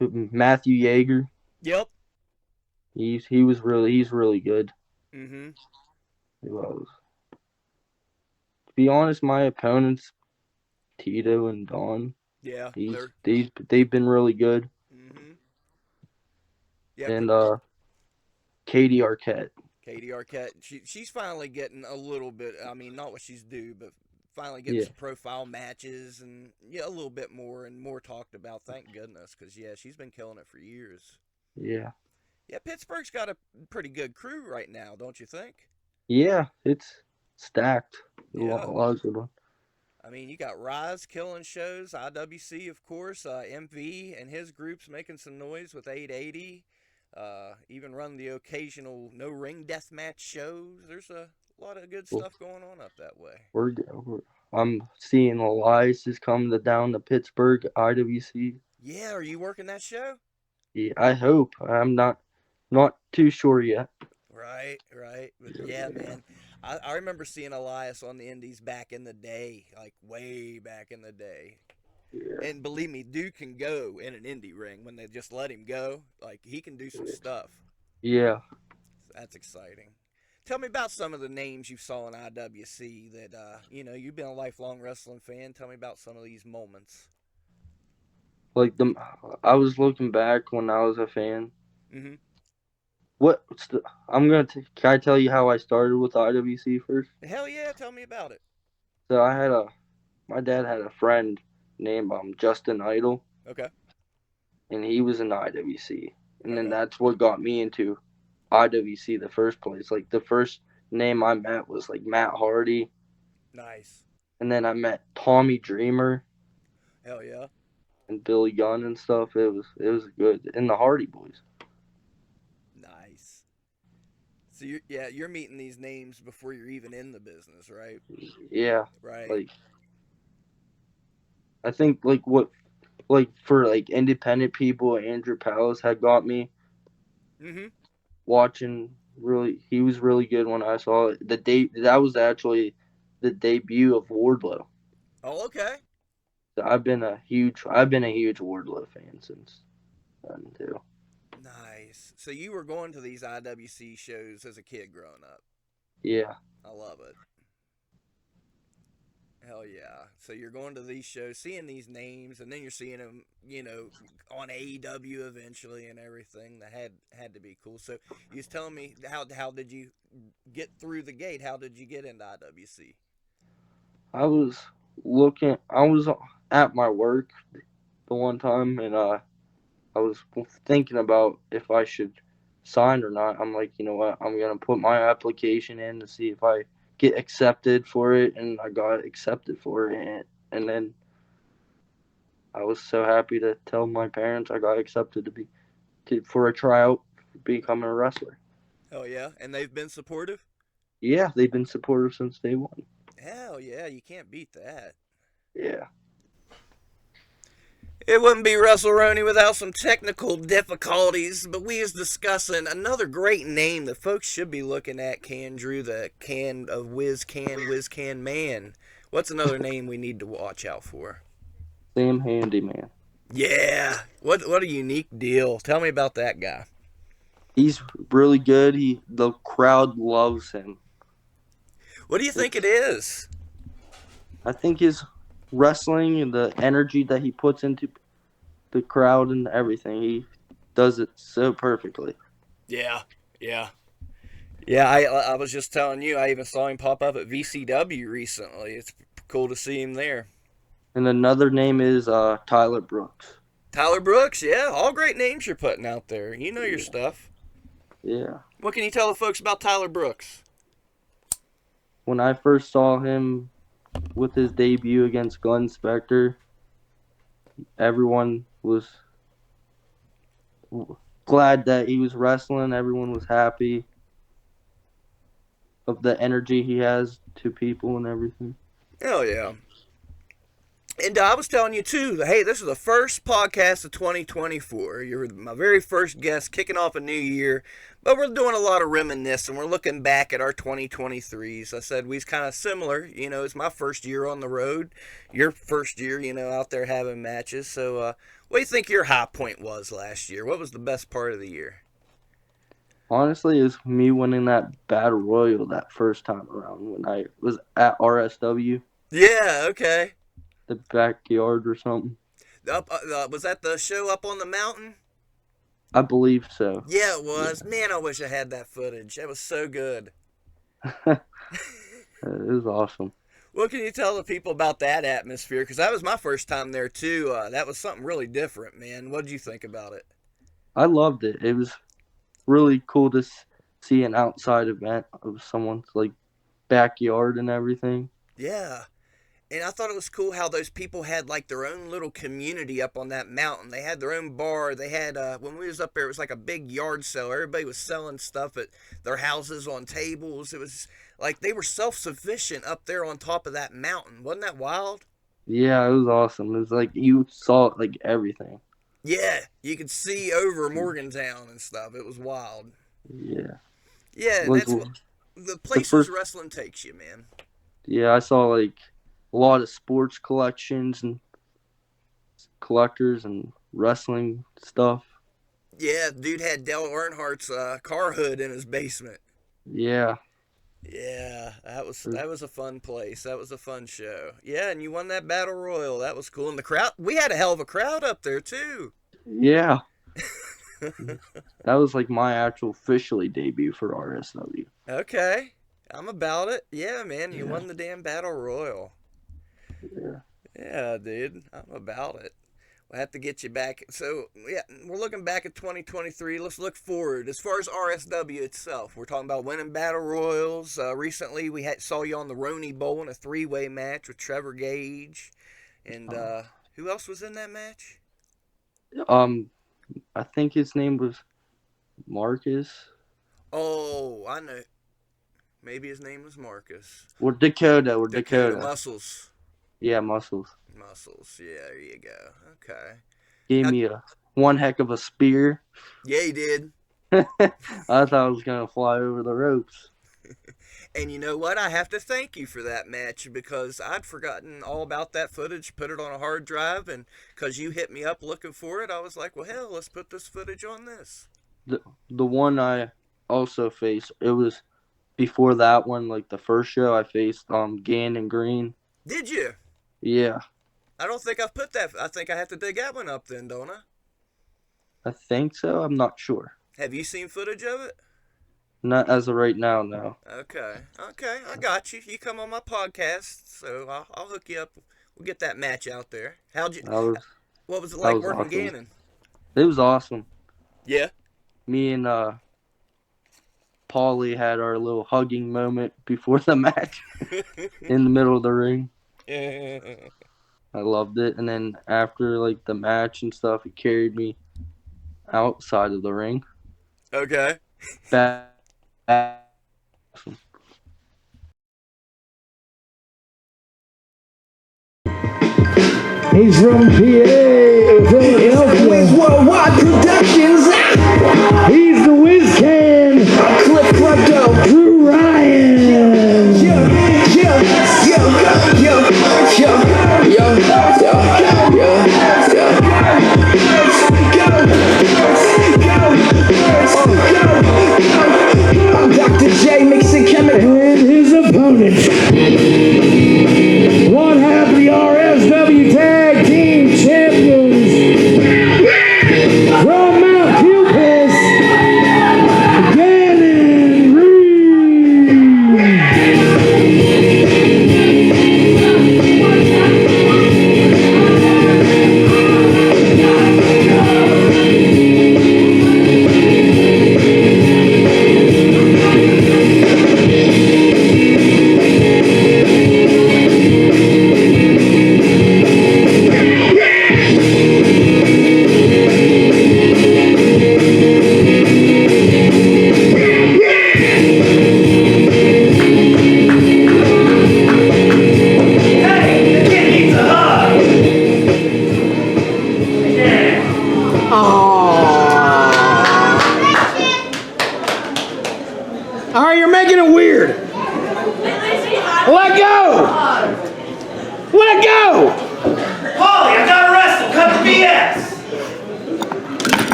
Matthew Yeager. Yep. He's really good. Mm-hmm. He was. To be honest, my opponents Tito and Don. Yeah, they're. They've been really good. Mm-hmm. Yeah, And Katie Arquette. Katie Arquette. She's finally getting a little bit. I mean, not what she's due, but finally getting Yeah, some profile matches and yeah, a little bit more and more talked about. Thank goodness, because yeah, she's been killing it for years. yeah, Yeah, Pittsburgh's got a pretty good crew right now, don't you think? yeah. It's stacked. Yeah. A lot of good one. I mean, you got Rise killing shows, IWC, of course, MV and his groups making some noise with 880. Even run the occasional no ring death match shows. There's a lot of good Well, stuff going on up that way. I'm seeing Elias is coming down to Pittsburgh IWC. Yeah, are you working that show? Yeah, I hope. I'm not too sure yet. Right, right. But yeah, man. I remember seeing Elias on the Indies back in the day, like way back in the day. Yeah, And believe me, dude can go in an indie ring when they just let him go. Like, he can do some stuff. yeah. That's exciting. Tell me about some of the names you saw in IWC that, you've been a lifelong wrestling fan. Tell me about some of these moments. Like I was looking back when I was a fan. Mm-hmm. Can I tell you how I started with IWC first? Hell yeah, tell me about it. So my dad had a friend named Justin Idol, Okay, and he was in IWC, and then okay. that's what got me into IWC the first place. Like the first name I met was like Matt Hardy, Nice. and then I met Tommy Dreamer Hell yeah. and Billy Gunn and stuff. It was good, and the Hardy Boys. Nice. So you're meeting these names before you're even in the business, right? Yeah, Right. like I think like for like independent people, Andrew Palace had got me Mm-hmm. watching. Really, he was really good when I saw it. That was actually the debut of Wardlow. Oh, okay. So I've been a huge Wardlow fan since then too. Nice. So you were going to these IWC shows as a kid growing up. Yeah, I love it. Hell yeah. So you're going to these shows, seeing these names, and then you're seeing them, on AEW eventually and everything. That had to be cool. So you was telling me how did you get through the gate? How did you get into IWC? I was at my work the one time, and I was thinking about if I should sign or not. I'm like, you know what? I'm gonna put my application in to see if I get accepted for it, and I got accepted for it, and then I was so happy to tell my parents I got accepted for a tryout for becoming a wrestler. Hell yeah. And they've been supportive? Yeah, they've been supportive since day one. Hell yeah, you can't beat that. Yeah. It wouldn't be WrestleRoni without some technical difficulties, but we is discussing another great name that folks should be looking at, Drew, the can of Whiz Can Man. What's another name we need to watch out for? Sam Handyman. Yeah, what a unique deal. Tell me about that guy. He's really good. The crowd loves him. What do you think it is? I think his wrestling and the energy that he puts into the crowd and everything, he does it so perfectly. Yeah, yeah. Yeah, I was just telling you, I even saw him pop up at VCW recently. It's cool to see him there. And another name is Tyler Brooks. Tyler Brooks, yeah, all great names you're putting out there. You know your stuff. Yeah. What can you tell the folks about Tyler Brooks? When I first saw him with his debut against Glenn Spector, everyone was glad that he was wrestling. Everyone was happy of the energy he has to people and everything. Hell yeah. And I was telling you too, hey, this is the first podcast of 2024. You're my very first guest kicking off a new year. But we're doing a lot of reminiscing. We're looking back at our 2023s. I said we's kind of similar. You know, it's my first year on the road. Your first year, out there having matches. So what do you think your high point was last year? What was the best part of the year? Honestly, it was me winning that battle royal that first time around when I was at RSW. Yeah, okay. The backyard or something. Was that the show up on the mountain? I believe so. Yeah, it was. Yeah. Man, I wish I had that footage. That was so good. It was awesome. What can you tell the people about that atmosphere? Because that was my first time there, too. That was something really different, man. What did you think about it? I loved it. It was really cool to see an outside event of someone's, backyard and everything. Yeah. And I thought it was cool how those people had their own little community up on that mountain. They had their own bar. They had when we was up there, it was like a big yard sale. Everybody was selling stuff at their houses on tables. It was like they were self-sufficient up there on top of that mountain. Wasn't that wild? Yeah, it was awesome. It was like you saw everything. Yeah, you could see over Morgantown and stuff. It was wild. Yeah. Yeah, that's what the places wrestling takes you, man. Yeah, I saw a lot of sports collections and collectors and wrestling stuff. Yeah, dude had Dale Earnhardt's car hood in his basement. Yeah. Yeah, that was a fun place. That was a fun show. Yeah, and you won that battle royal. That was cool. And the crowd, we had a hell of a crowd up there too. Yeah. That was my actual officially debut for RSW. Okay, I'm about it. Yeah, man, you won the damn battle royal. Yeah. Yeah, dude, I'm about it. We'll have to get you back. So, yeah, we're looking back at 2023. Let's look forward. As far as RSW itself, we're talking about winning battle royals. Recently, we saw you on the Roni Bowl in a 3-way match with Trevor Gage. And who else was in that match? I think his name was Marcus. Oh, I know. Maybe his name was Marcus. Or Dakota. Muscles. Yeah, Muscles. Yeah, there you go. Okay. Gave me one heck of a spear. Yeah, he did. I thought I was going to fly over the ropes. And you know what? I have to thank you for that match because I'd forgotten all about that footage, put it on a hard drive, and because you hit me up looking for it, I was like, well, hell, let's put this footage on this. The one I also faced, it was before that one, the first show I faced Gann and Green. Did you? Yeah. I don't think I've put that. I think I have to dig that one up then, don't I? I think so. I'm not sure. Have you seen footage of it? Not as of right now, no. Okay. I got you. You come on my podcast, so I'll hook you up. We'll get that match out there. What was it like working awesome. Gannon? It was awesome. Yeah. Me and Paulie had our little hugging moment before the match in the middle of the ring. I loved it. And then after the match and stuff, he carried me outside of the ring. Okay. Back. He's from PA, Philadelphia. Worldwide Productions. He's the Whiz Can. Cliff Klepto. Drew Ryan. I'm Dr. J, mixing chemical. And his opponent. One half of the RSW Tag Team Champions.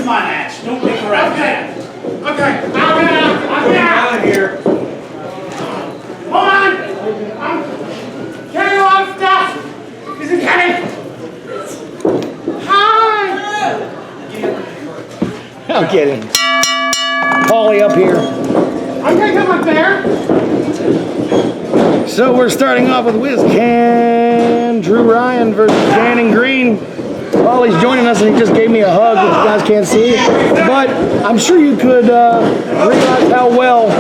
my match. Don't make a rap. Okay. I'll get out of here. Hold on. I'm carrying a lot of stuff. Is it Kenny? Hi. I'm kidding. Paulie up here. I'm gonna come up there. So we're starting off with Whiz Can, Drew Ryan versus Gannon Green. Paulie's joining us and he just gave me a hug, which you guys can't see. But I'm sure you could realize how well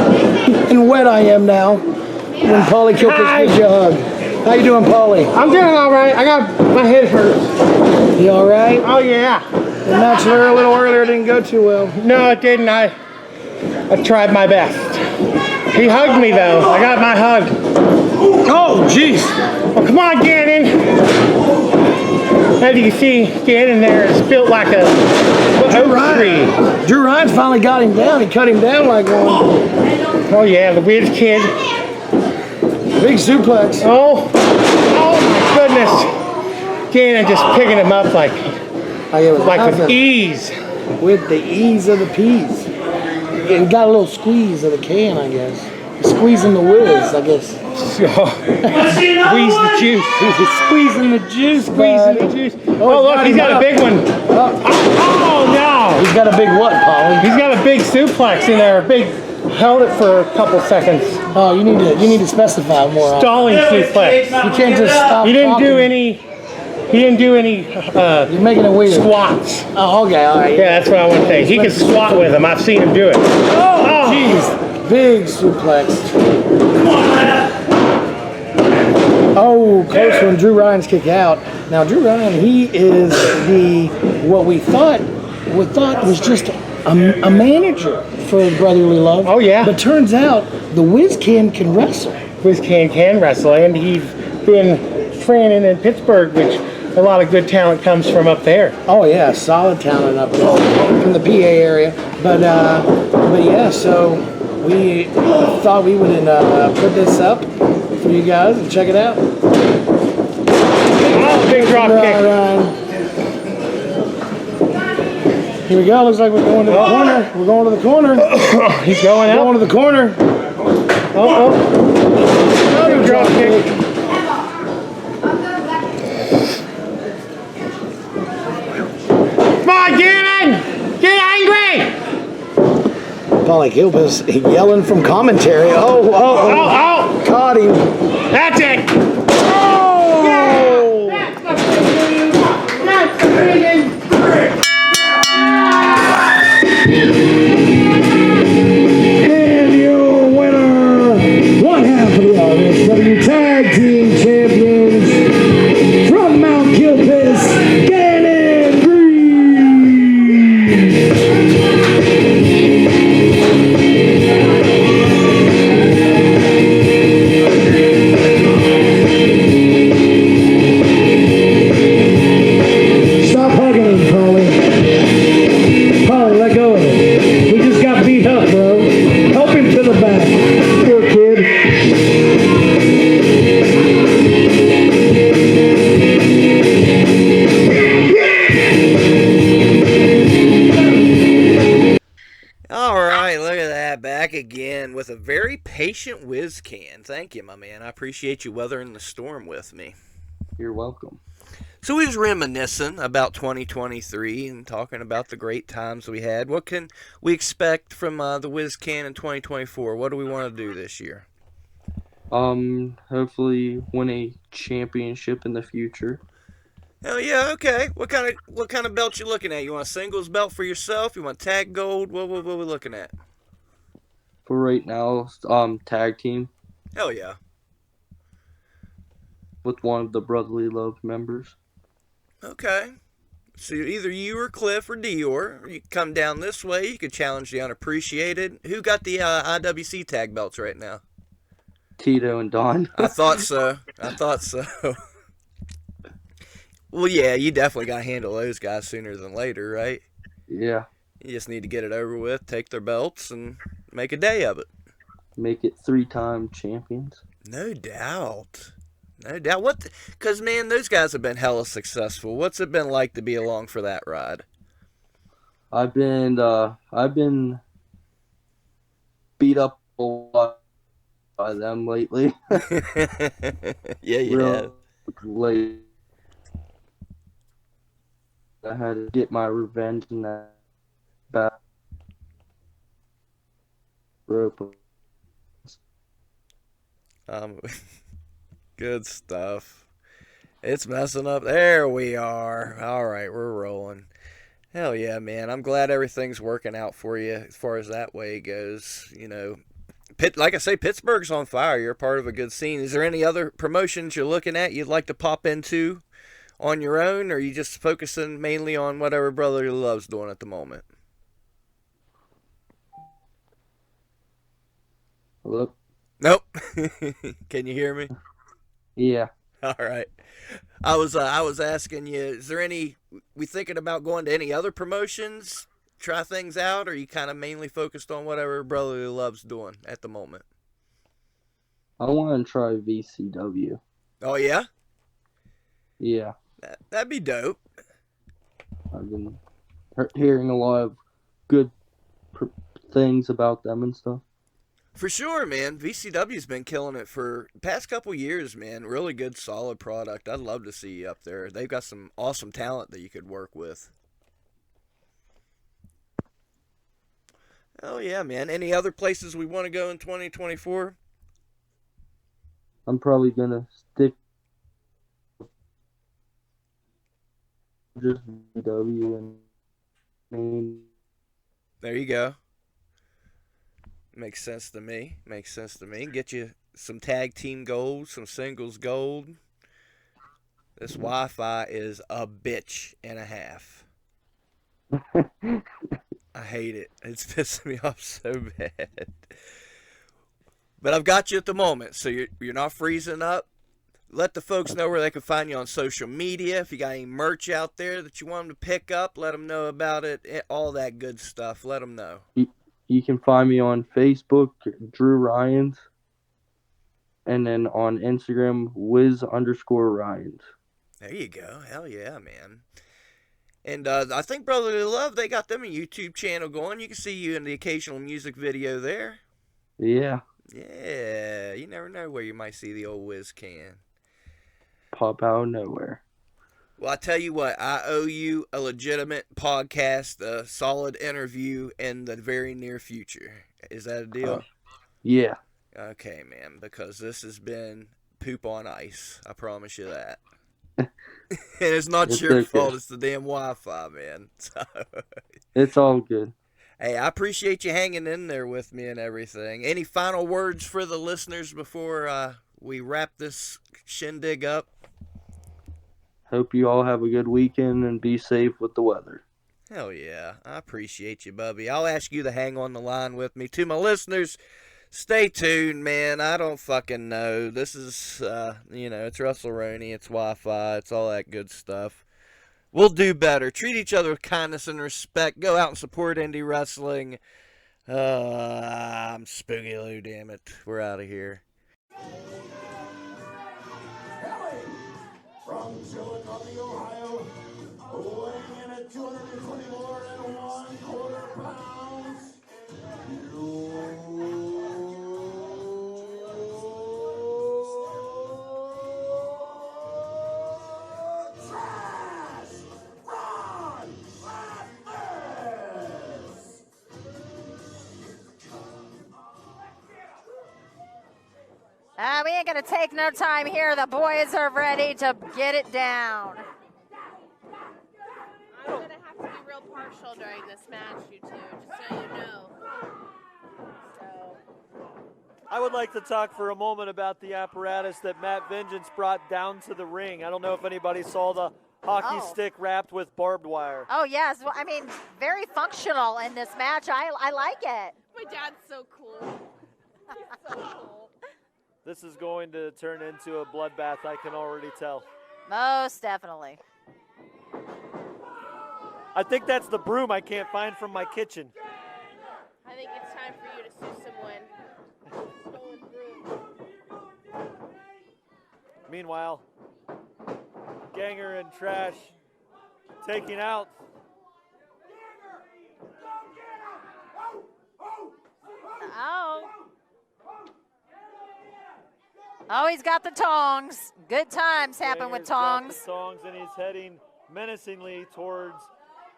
and wet I am now when Paulie Kilpis gives you a hug. How you doing, Paulie? I'm doing all right. I got my head hurts. You all right? Oh yeah. The match a little earlier didn't go too well. No, it didn't. I tried my best. He hugged me though. I got my hug. Oh, jeez. Well, come on, Gannon. As you can see, Gannon there is built like a oak tree. Drew Ryan's finally got him down. He cut him down like one. Oh yeah, the Whiz kid. Big suplex. Oh my goodness. Gannon just picking him up like with ease. With the ease of the peas. It got a little squeeze of the can, I guess. Squeezing the Whiz, I guess. Squeeze the juice. He's squeezing the juice, Squeezing the juice. Oh look, he's got a big one. Oh no. He's got a big what, Paulie? He's got a big suplex in there. Held it for a couple seconds. Oh, you need to specify more. Stalling suplex. You can't just stop. He didn't talking. do any. You're making it weird. Squats. Oh, okay, all right. Yeah, that's what I want to say. He can squat with him. I've seen him do it. Oh, jeez. Big suplex. Oh, close one. Drew Ryan's kick out. Now, Drew Ryan, he is what we thought was just a manager for Brotherly Love. Oh, yeah. But turns out the Whiz can wrestle. Whiz can wrestle, and he's been training in Pittsburgh, which a lot of good talent comes from up there. Oh yeah, solid talent up there from the PA area. But yeah, so we thought we would put this up for you guys and check it out. Oh, big drop kick. Here we go. Looks like we're going to the corner. We're going to the corner. He's going out. Going to the corner. Another drop kick. Come on, Gannon! Get angry! Paulie Kilpis yelling from commentary. Oh! Caught him. That's it! Oh! That's the friggin' And your winner, one half of the RSW Tag Team Champions from Mount Kilpis, Gannon Green. Stop hugging him, Paulie. Paulie, let go of it. We just got beat up, bro. Help him to the back. Poor kid. All right, look at that. Back again with a very patient Whiz Can. Thank you, my man. I appreciate you weathering the storm with me. You're welcome. So we was reminiscing about 2023 and talking about the great times we had. What can we expect from the Whiz Can in 2024? What do we want to do this year? Hopefully win a championship in the future. Oh yeah, okay. What kind of belt you looking at? You want a singles belt for yourself? You want tag gold? What we looking at? For right now, tag team Hell yeah. with one of the Brotherly Love members. Okay. So either you or Cliff or Dior. You can come down this way. You could challenge the unappreciated. Who got the IWC tag belts right now? Tito and Don. I thought so. Well, yeah, you definitely got to handle those guys sooner than later, right? Yeah. You just need to get it over with, take their belts, and make a day of it. Make it 3-time champions. No doubt. No doubt. Because, man, those guys have been hella successful. What's it been like to be along for that ride? I've been beat up a lot by them lately. Yeah, you have. Real late. I had to get my revenge in that back rope. Um, good stuff. It's messing up. There we are. All right, we're rolling. Hell yeah, man. I'm glad everything's working out for you as far as that way goes. You know, like I say, Pittsburgh's on fire. You're a part of a good scene. Is there any other promotions you're looking at you'd like to pop into on your own, or are you just focusing mainly on whatever Brotherly Love's doing at the moment? Look, Nope. Can you hear me? yeah. All right. I was asking you, is there any we thinking about going to any other promotions, try things out, or are you kind of mainly focused on whatever Brotherly Love's doing at the moment? I want to try VCW. Oh yeah, Yeah, that'd be dope. I've been hearing a lot of good pr- things about them and stuff. For sure, man. VCW's been killing it for the past couple years, man. Really good, solid product. I'd love to see you up there. They've got some awesome talent that you could work with. Oh yeah, man. Any other places we want to go in 2024? I'm probably gonna stick just VCW and main. There you go. Makes sense to me. Makes sense to me. Get you some tag team gold, some singles gold. This Wi-Fi is a bitch and a half. I hate it. It's pissing me off so bad. But I've got you at the moment, so you're not freezing up. Let the folks know where they can find you on social media. If you got any merch out there that you want them to pick up, let them know about it. All that good stuff. Let them know. You can find me on Facebook, Drew Ryans, and then on Instagram, Whiz_Ryans. There you go. Hell yeah, man. And I think Brotherly Love, they got them a YouTube channel going. You can see you in the occasional music video there. Yeah, Yeah, you never know where you might see the old Whiz can. pop out of nowhere. Well, I tell you what, I owe you a legitimate podcast, a solid interview in the very near future. Is that a deal? Yeah. Okay, man, because this has been poop on ice. I promise you that. And it's not It's your okay. fault. It's the damn Wi-Fi, man. So, It's all good. hey, I appreciate you hanging in there with me and everything. Any final words for the listeners before we wrap this shindig up? Hope you all have a good weekend and be safe with the weather. Hell yeah. I appreciate you, Bubby. I'll ask you to hang on the line with me. To my listeners, stay tuned, man. I don't fucking know. This is, it's WrestleRoni, it's Wi-Fi, it's all that good stuff. We'll do better. Treat each other with kindness and respect. Go out and support indie wrestling. I'm Spooky Lou, damn it. We're out of here. From Chillicothe, Ohio, weighing in at 224 1/4 pounds, Trash Ron Madness! We ain't gonna take no time here. The boys are ready to get it down. I'm gonna have to be real partial during this match, you two, just so you know. So. I would like to talk for a moment about the apparatus that Matt Vengeance brought down to the ring. I don't know if anybody saw the hockey stick wrapped with barbed wire. Oh, yes. Well, I mean, very functional in this match. I like it. My dad's so cool. He's so cool. This is going to turn into a bloodbath, I can already tell. Most definitely. I think that's the broom I can't find from my kitchen. I think it's time for you to sue someone. Stolen broom. Meanwhile, Ganger and Trash taking out Oh. Oh, he's got the tongs. Good times happen with Ganger's got tongs. the tongs, and he's heading menacingly towards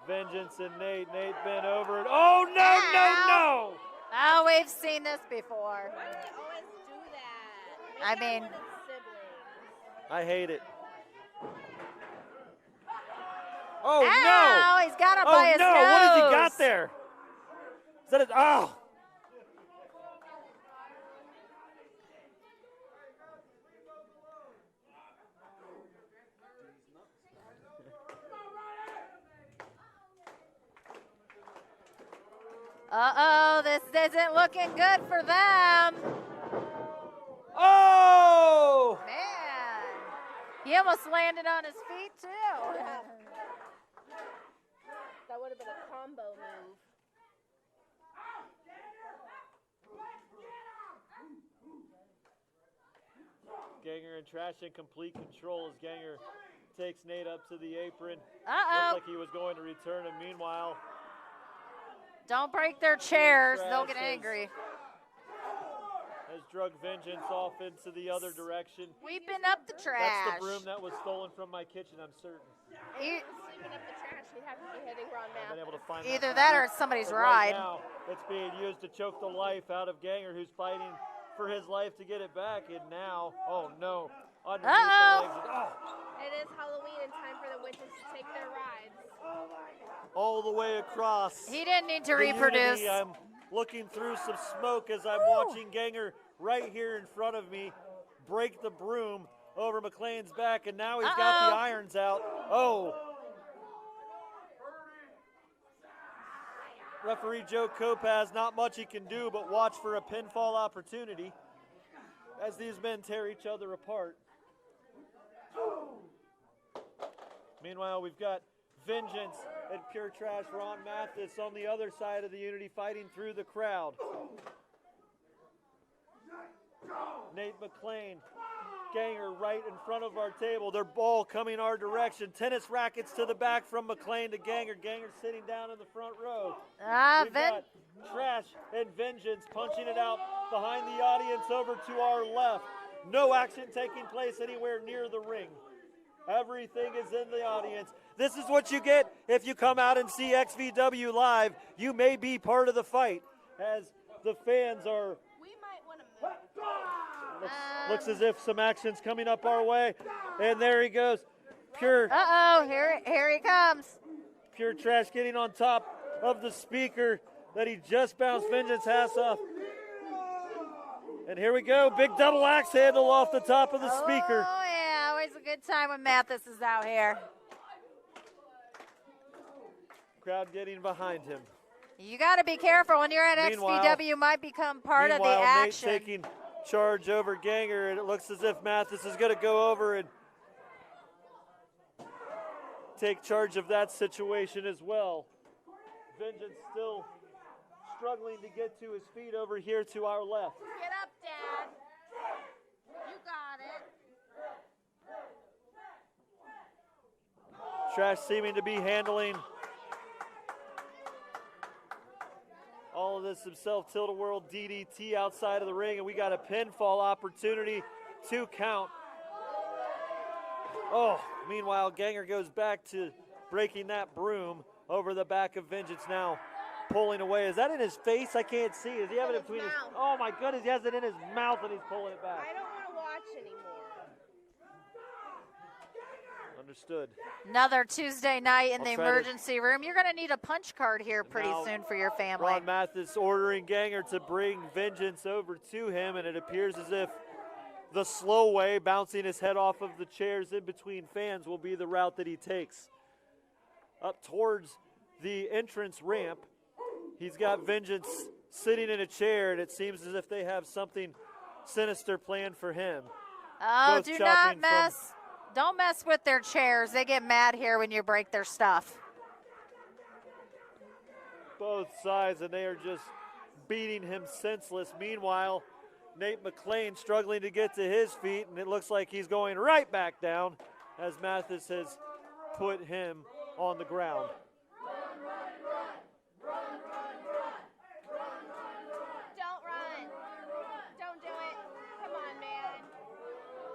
Vengeance and Nate. Nate bent over, and oh, no! Oh, we've seen this before. Why do they always do that? I Make mean- out one of siblings. I hate it. Oh, Ow, he's got him no! by Oh, his no! nose. What has he got there? Is that it? Oh! Uh-oh, this isn't looking good for them. Oh! Man, he almost landed on his feet, too. That would have been a combo move. Ganger and Trash in complete control as Ganger takes Nate up to the apron. Uh-oh. Looked like he was going to return him. Meanwhile, Don't break their chairs. They'll get Trash angry. has drug Vengeance off into the other direction. Sweeping up the trash. That's the broom that was stolen from my kitchen, I'm certain. E- Sweeping up the trash, he'd have to be hitting Ron I've been Mathis. able to find Either that or broom. it's somebody's But ride. Right now, it's being used to choke the life out of Ganger, who's fighting for his life to get it back. And now, oh no, underneath Uh-oh. the legs. Oh, It is Halloween and time for the witches to take their rides. all the way across. He didn't need to the reproduce. Unity. I'm looking through some smoke as I'm watching Ganger right here in front of me break the broom over McLean's back, and now he's got the irons out. Oh. Referee Joe Kopaz, not much he can do but watch for a pinfall opportunity as these men tear each other apart. Meanwhile, we've got Vengeance and Pure Trash Ron Mathis on the other side of the Unity fighting through the crowd. Nate McLean, Ganger right in front of our table. They're all coming our direction. Tennis rackets to the back from McLean to Ganger. Ganger sitting down in the front row. We've got Trash and Vengeance punching it out behind the audience over to our left. No action taking place anywhere near the ring. Everything is in the audience. This is what you get if you come out and see XVW live. You may be part of the fight as the fans are. We might want to move. Looks as if some action's coming up our way. And there he goes. Pure Uh-oh, here he comes. Pure Trash getting on top of the speaker that he just bounced Vengeance ass off. And here we go. Big double axe handle off the top of the speaker. Oh, yeah, always a good time when Mathis is out here. Crowd getting behind him. You got to be careful when you're at Meanwhile- XVW. Might become part of the Meanwhile, Nate action. taking charge over Ganger, and it looks as if Mathis is going to go over and take charge of that situation as well. Vengeance still struggling to get to his feet over here to our left. Get up, Dad. You got it. Trash seeming to be handling all of this himself. Tilt-a-whirl DDT outside of the ring, and we got a pinfall opportunity to count. Oh, meanwhile, Ganger goes back to breaking that broom over the back of Vengeance now. Pulling away. Is that in his face? I can't see. Does he have it in between his? Oh my goodness, he has it in his mouth and he's pulling it back. I don't want to watch anymore. Understood. Another Tuesday night in I'll the try to- emergency room. You're going to need a punch card here pretty Now, soon for your family. Ron Mathis ordering Ganger to bring Vengeance over to him, and it appears as if the slow way, bouncing his head off of the chairs in between fans, will be the route that he takes. Up towards the entrance ramp, he's got Vengeance sitting in a chair, and it seems as if they have something sinister planned for him. Oh, Both do chopping not from- mess. Don't mess with their chairs. They get mad here when you break their stuff. Both sides, and they are just beating him senseless. Meanwhile, Nate McLean struggling to get to his feet, and it looks like he's going right back down as Mathis has put him on the ground. Don't run,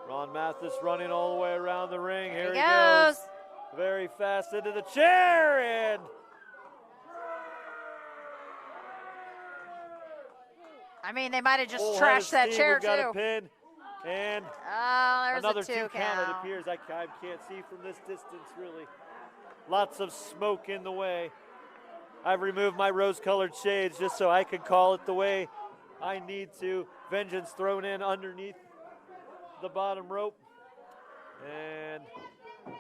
Ron Mathis running all the way around the ring. There Here he he goes. goes. Very fast into the chair, and I mean, they might have just full head of trashed that steam. chair We've got a too. pin, and Oh, there's another a 2 count. It count. appears. I can't see from this distance really. Lots of smoke in the way. I've removed my rose-colored shades just so I can call it the way I need to. Vengeance thrown in underneath the bottom rope, and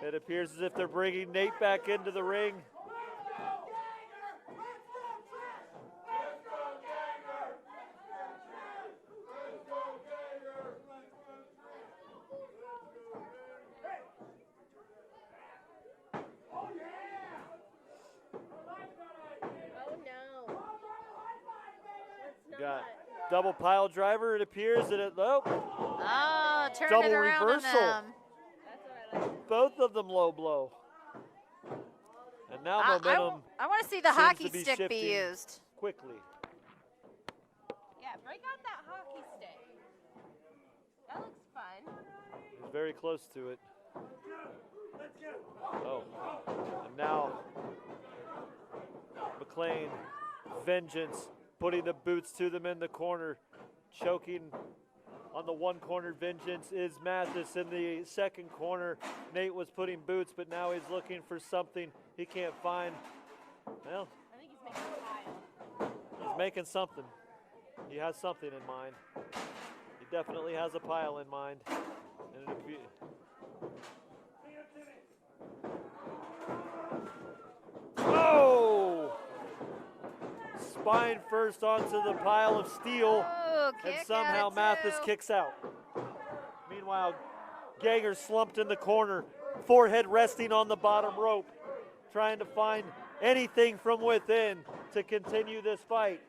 it appears as if they're bringing Nate back into the ring. Got double pile driver, it appears, and it, oh, Oh, turned double it around on reversal. them. Both of them low blow. And now momentum I want to see the seems hockey to be stick be shifting used. quickly. Yeah, break out that hockey stick. That looks fun. He's very close to it. Oh, and now McLean, Vengeance, putting the boots to them in the corner, choking on the one corner. Vengeance is Mathis. In the second corner, Nate was putting boots, but now he's looking for something he can't find. Well, I think he's making a pile. he's making something. He has something in mind. He definitely has a pile in mind. And oh! Spine first onto the pile of steel, Oh, and kick somehow out it Mathis too. kicks out. Meanwhile, Ganger slumped in the corner, forehead resting on the bottom rope, trying to find anything from within to continue this fight.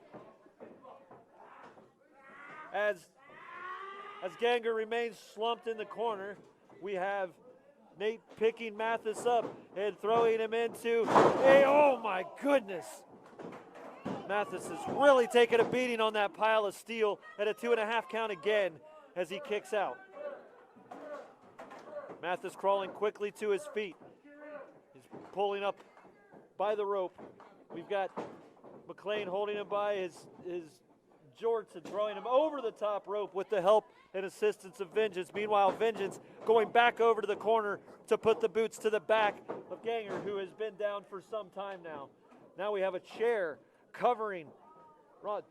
As Ganger remains slumped in the corner, we have Nate picking Mathis up and throwing him into a, oh my goodness. Mathis is really taking a beating on that pile of steel at a 2.5 count again as he kicks out. Mathis crawling quickly to his feet. He's pulling up by the rope. We've got McLean holding him by his jorts and throwing him over the top rope with the help and assistance of Vengeance. Meanwhile, Vengeance going back over to the corner to put the boots to the back of Ganger, who has been down for some time now. Now we have a chair covering,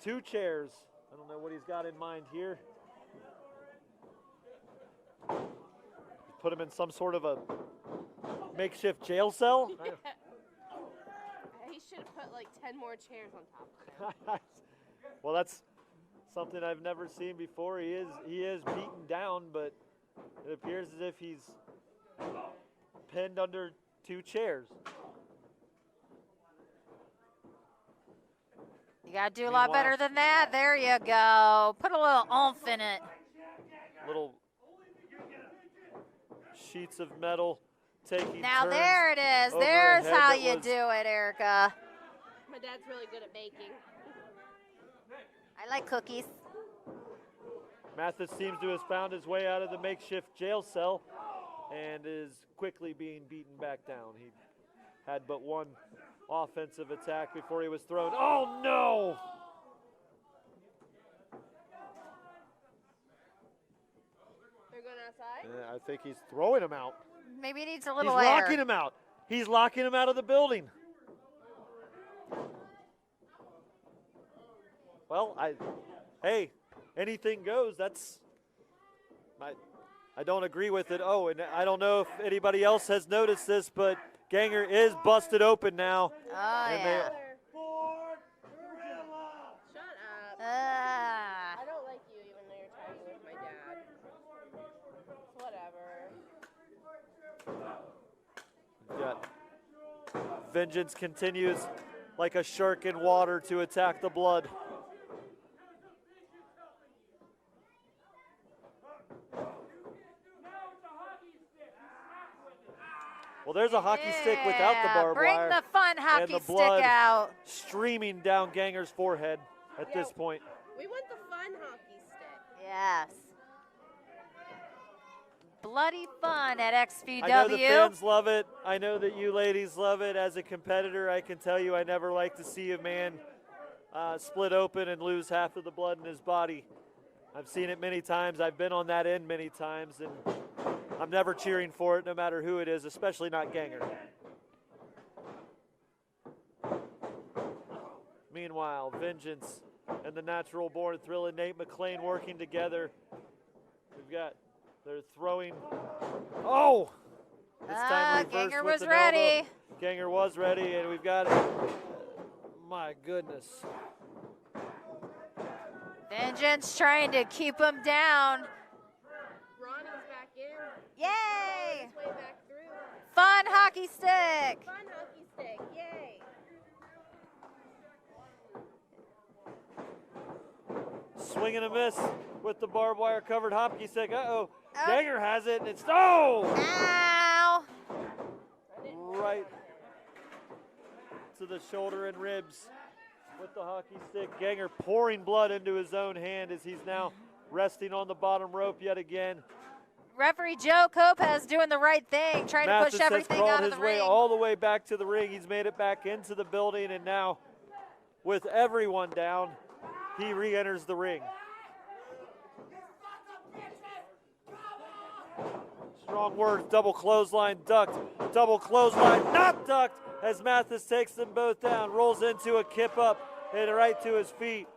2 chairs. I don't know what he's got in mind here. Put him in some sort of a makeshift jail cell. He should have put like 10 more chairs on top of it. Well, that's something I've never seen before. He is beaten down, but it appears as if he's pinned under 2 chairs. You got to do a lot better than that. There you go. Put a little oomph in it. Little sheets of metal taking Now turns there it is. over a There's head how that you was- do it, Erica. My dad's really good at baking. I like cookies. Mathis seems to have found his way out of the makeshift jail cell and is quickly being beaten back down. He had but one offensive attack before he was thrown. Oh no! They're going outside? I think he's throwing him out. Maybe he needs a He's little air. locking him out. He's locking him out of the building. Well, hey, anything goes. I don't agree with it. Oh, and I don't know if anybody else has noticed this, but Ganger is busted open now. Oh, and yeah. Shut up. Ah. I don't like you even though you're tagging with my dad. Whatever. Yeah. Vengeance continues like a shark in water to attack the blood. Well, there's a hockey stick without the barbed Bring wire. the fun and hockey the stick blood out. streaming down Ganger's forehead at this point. We want the fun hockey stick. Yes. bloody fun at XPW. I know the fans love it. I know that you ladies love it. As a competitor, I can tell you I never like to see a man split open and lose half of the blood in his body. I've seen it many times. I've been on that end many times, and I'm never cheering for it no matter who it is, especially not Ganger. Meanwhile, Vengeance and the Natural Born Thrill and Nate McClain working together. They're throwing. Oh! This time reversed Ganger with was an ready. elbow. Ganger was ready, and we've got it. My goodness. Vengeance trying to keep him down. Ronnie's back in. Yay! His way back through. Fun hockey stick. Fun hockey stick. Yay. Swing and a miss with the barbed wire covered hockey stick. Uh-oh. Ganger has it, and it's, oh! Ow! Right to the shoulder and ribs with the hockey stick. Ganger pouring blood into his own hand as he's now resting on the bottom rope yet again. Referee Joe Lopez doing the right thing, trying to push everything out of the ring. His way all the way back to the ring. He's made it back into the building, and now with everyone down, he re-enters the ring. Strong words, double clothesline, ducked, double clothesline, not ducked, as Mathis takes them both down, rolls into a kip up and right to his feet.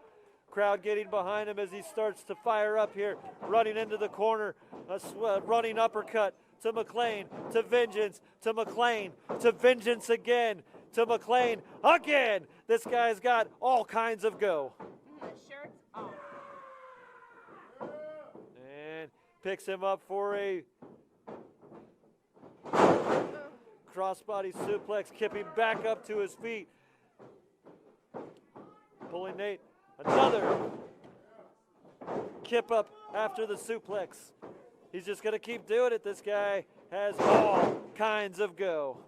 Crowd getting behind him as he starts to fire up here, running into the corner, a running uppercut to McClain, to Vengeance, to McClain, to Vengeance again, to McClain again. This guy's got all kinds of go. The shirt's off. And picks him up for a crossbody suplex, kipping back up to his feet. Pulling Nate, another kip up after the suplex. He's just gonna keep doing it. This guy has all kinds of go.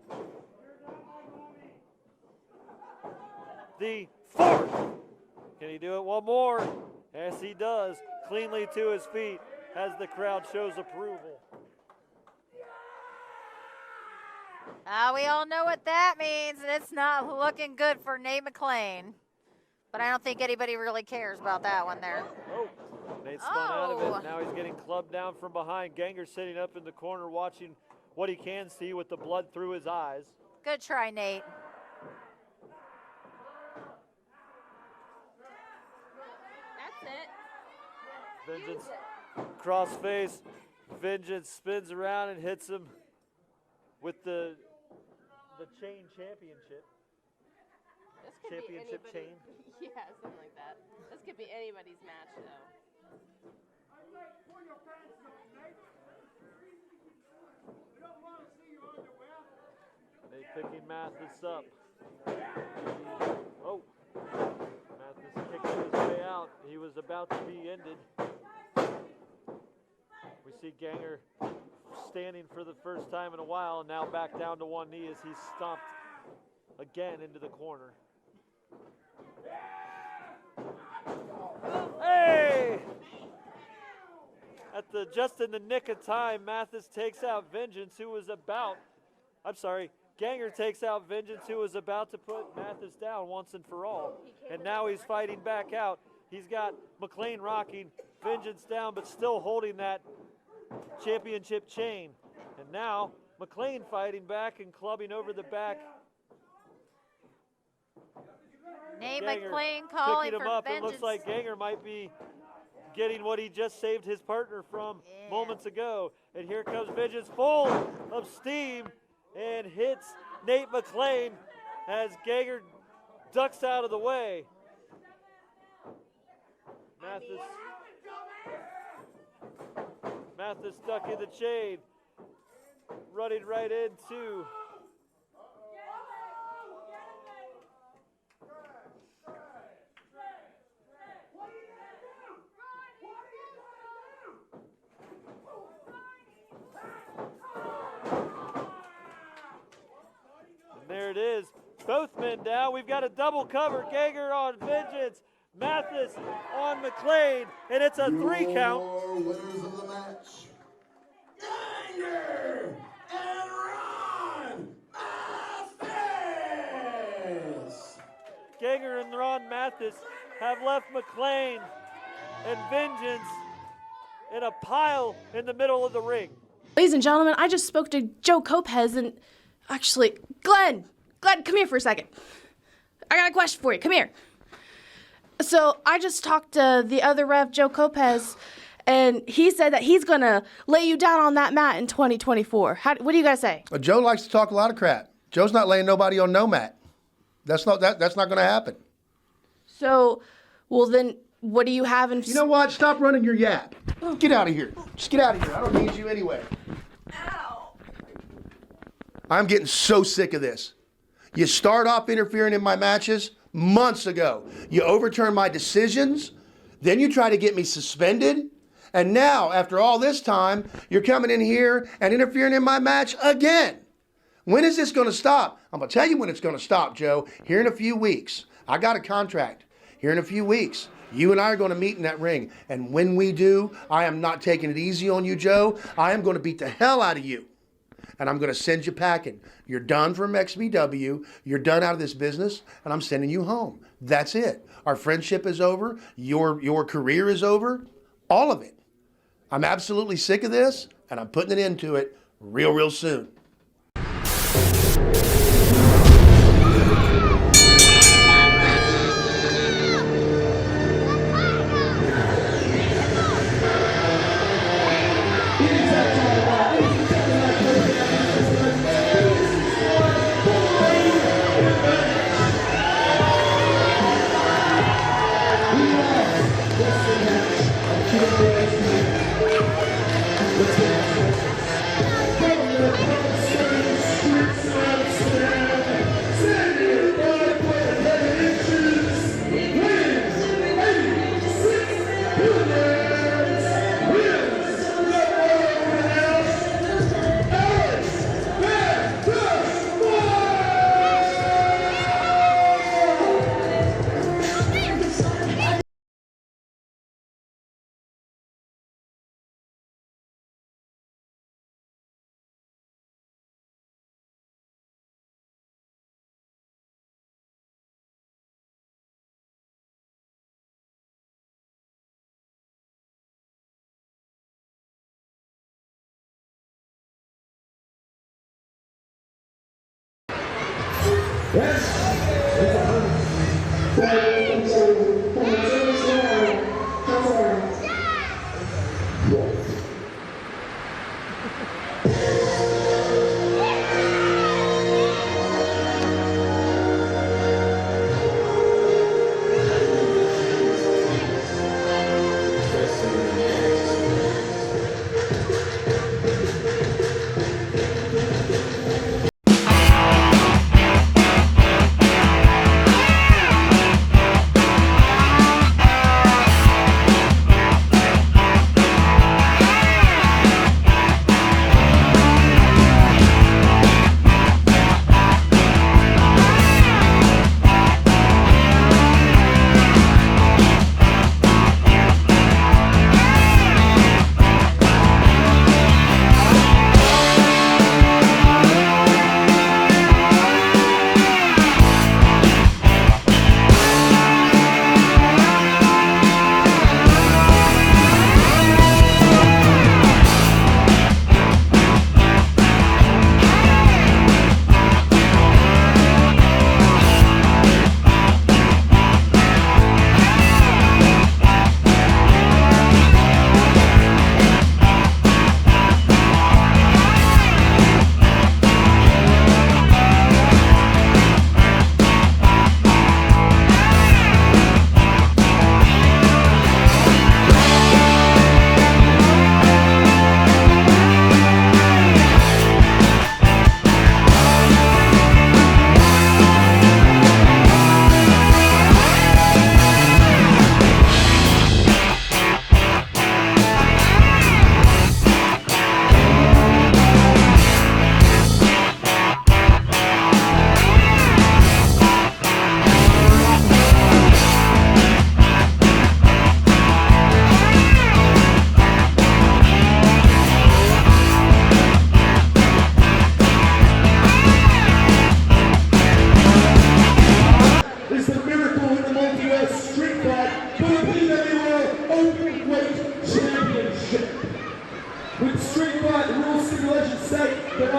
The fourth. Can he do it one more? Yes, he does. Cleanly to his feet as the crowd shows approval. We all know what that means, and it's not looking good for Nate McClain. But I don't think anybody really cares about that one there. Oh, Nate spun out of it. Now he's getting clubbed down from behind. Ganger sitting up in the corner watching what he can see with the blood through his eyes. Good try, Nate. That's it. Vengeance crossface. Vengeance spins around and hits him with the chain championship. This could Championship be chain. Yeah, something like that. This could be anybody's match, though. They picking Mathis up. Oh, Mathis kicking his way out. He was about to be ended. We see Ganger standing for the first time in a while, and now back down to one knee as he's stomped again into the corner. Hey! Just in the nick of time, Mathis takes out Vengeance, who was about, Ganger takes out Vengeance, who was about to put Mathis down once and for all. And now he's fighting back out. He's got McClain rocking, Vengeance down, but still holding that championship chain. And now McClain fighting back and clubbing over the back. Nate Ganger McClain calling picking him for up. Vengeance. It looks like Ganger might be getting what he just saved his partner from moments ago. And here comes Vengeance full of steam and hits Nate McClain as Ganger ducks out of the way. Mathis ducking the chain, running right into there it is. Both men down. We've got a double cover. Ganger on Vengeance. Mathis on McClain. And it's a 3 count. Winners of the match. practice have left McClain and Vengeance in a pile in the middle of the ring. Ladies and gentlemen, I just spoke to Joe Lopez and actually, Glenn, come here for a second. I got a question for you. Come here. So I just talked to the other ref, Joe Lopez, and he said that he's going to lay you down on that mat in 2024. What do you guys say? Joe likes to talk a lot of crap. Joe's not laying nobody on no mat. That's not going to happen. So, well then, what do you have in... You know what? Stop running your yap. Get out of here. Just get out of here. I don't need you anyway. Ow. I'm getting so sick of this. You start off interfering in my matches months ago. You overturn my decisions. Then you try to get me suspended. And now, after all this time, you're coming in here and interfering in my match again. When is this going to stop? I'm going to tell you when it's going to stop, Joe. Here in a few weeks. I got a contract. Here in a few weeks. You and I are going to meet in that ring. And when we do, I am not taking it easy on you, Joe. I am going to beat the hell out of you. And I'm going to send you packing. You're done from XBW. You're done out of this business. And I'm sending you home. That's it. Our friendship is over. Your career is over. All of it. I'm absolutely sick of this. And I'm putting an end to it real soon.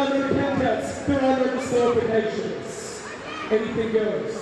are no countouts. There are no disqualifications. Anything goes.